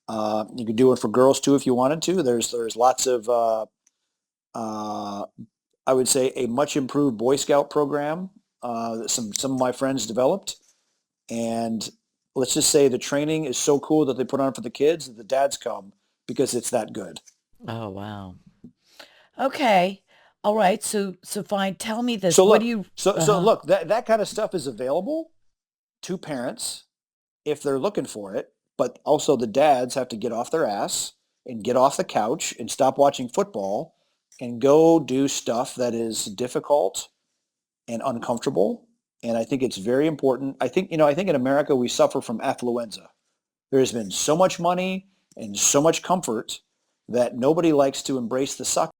You could do it for girls too if you wanted to. There's lots of, uh, I would say, a much improved Boy Scout program that some of my friends developed. And let's just say the training is so cool that they put on for the kids that the dads come because it's that good. Oh, wow. Okay. All right. So fine. Tell me this. So What do look, you, so uh-huh. look, that kind of stuff is available to parents if they're looking for it, but also the dads have to get off their ass and get off the couch and stop watching football and go do stuff that is difficult and uncomfortable. And I think it's very important. I think in America we suffer from affluenza. There's been so much money and so much comfort that nobody likes to embrace the suck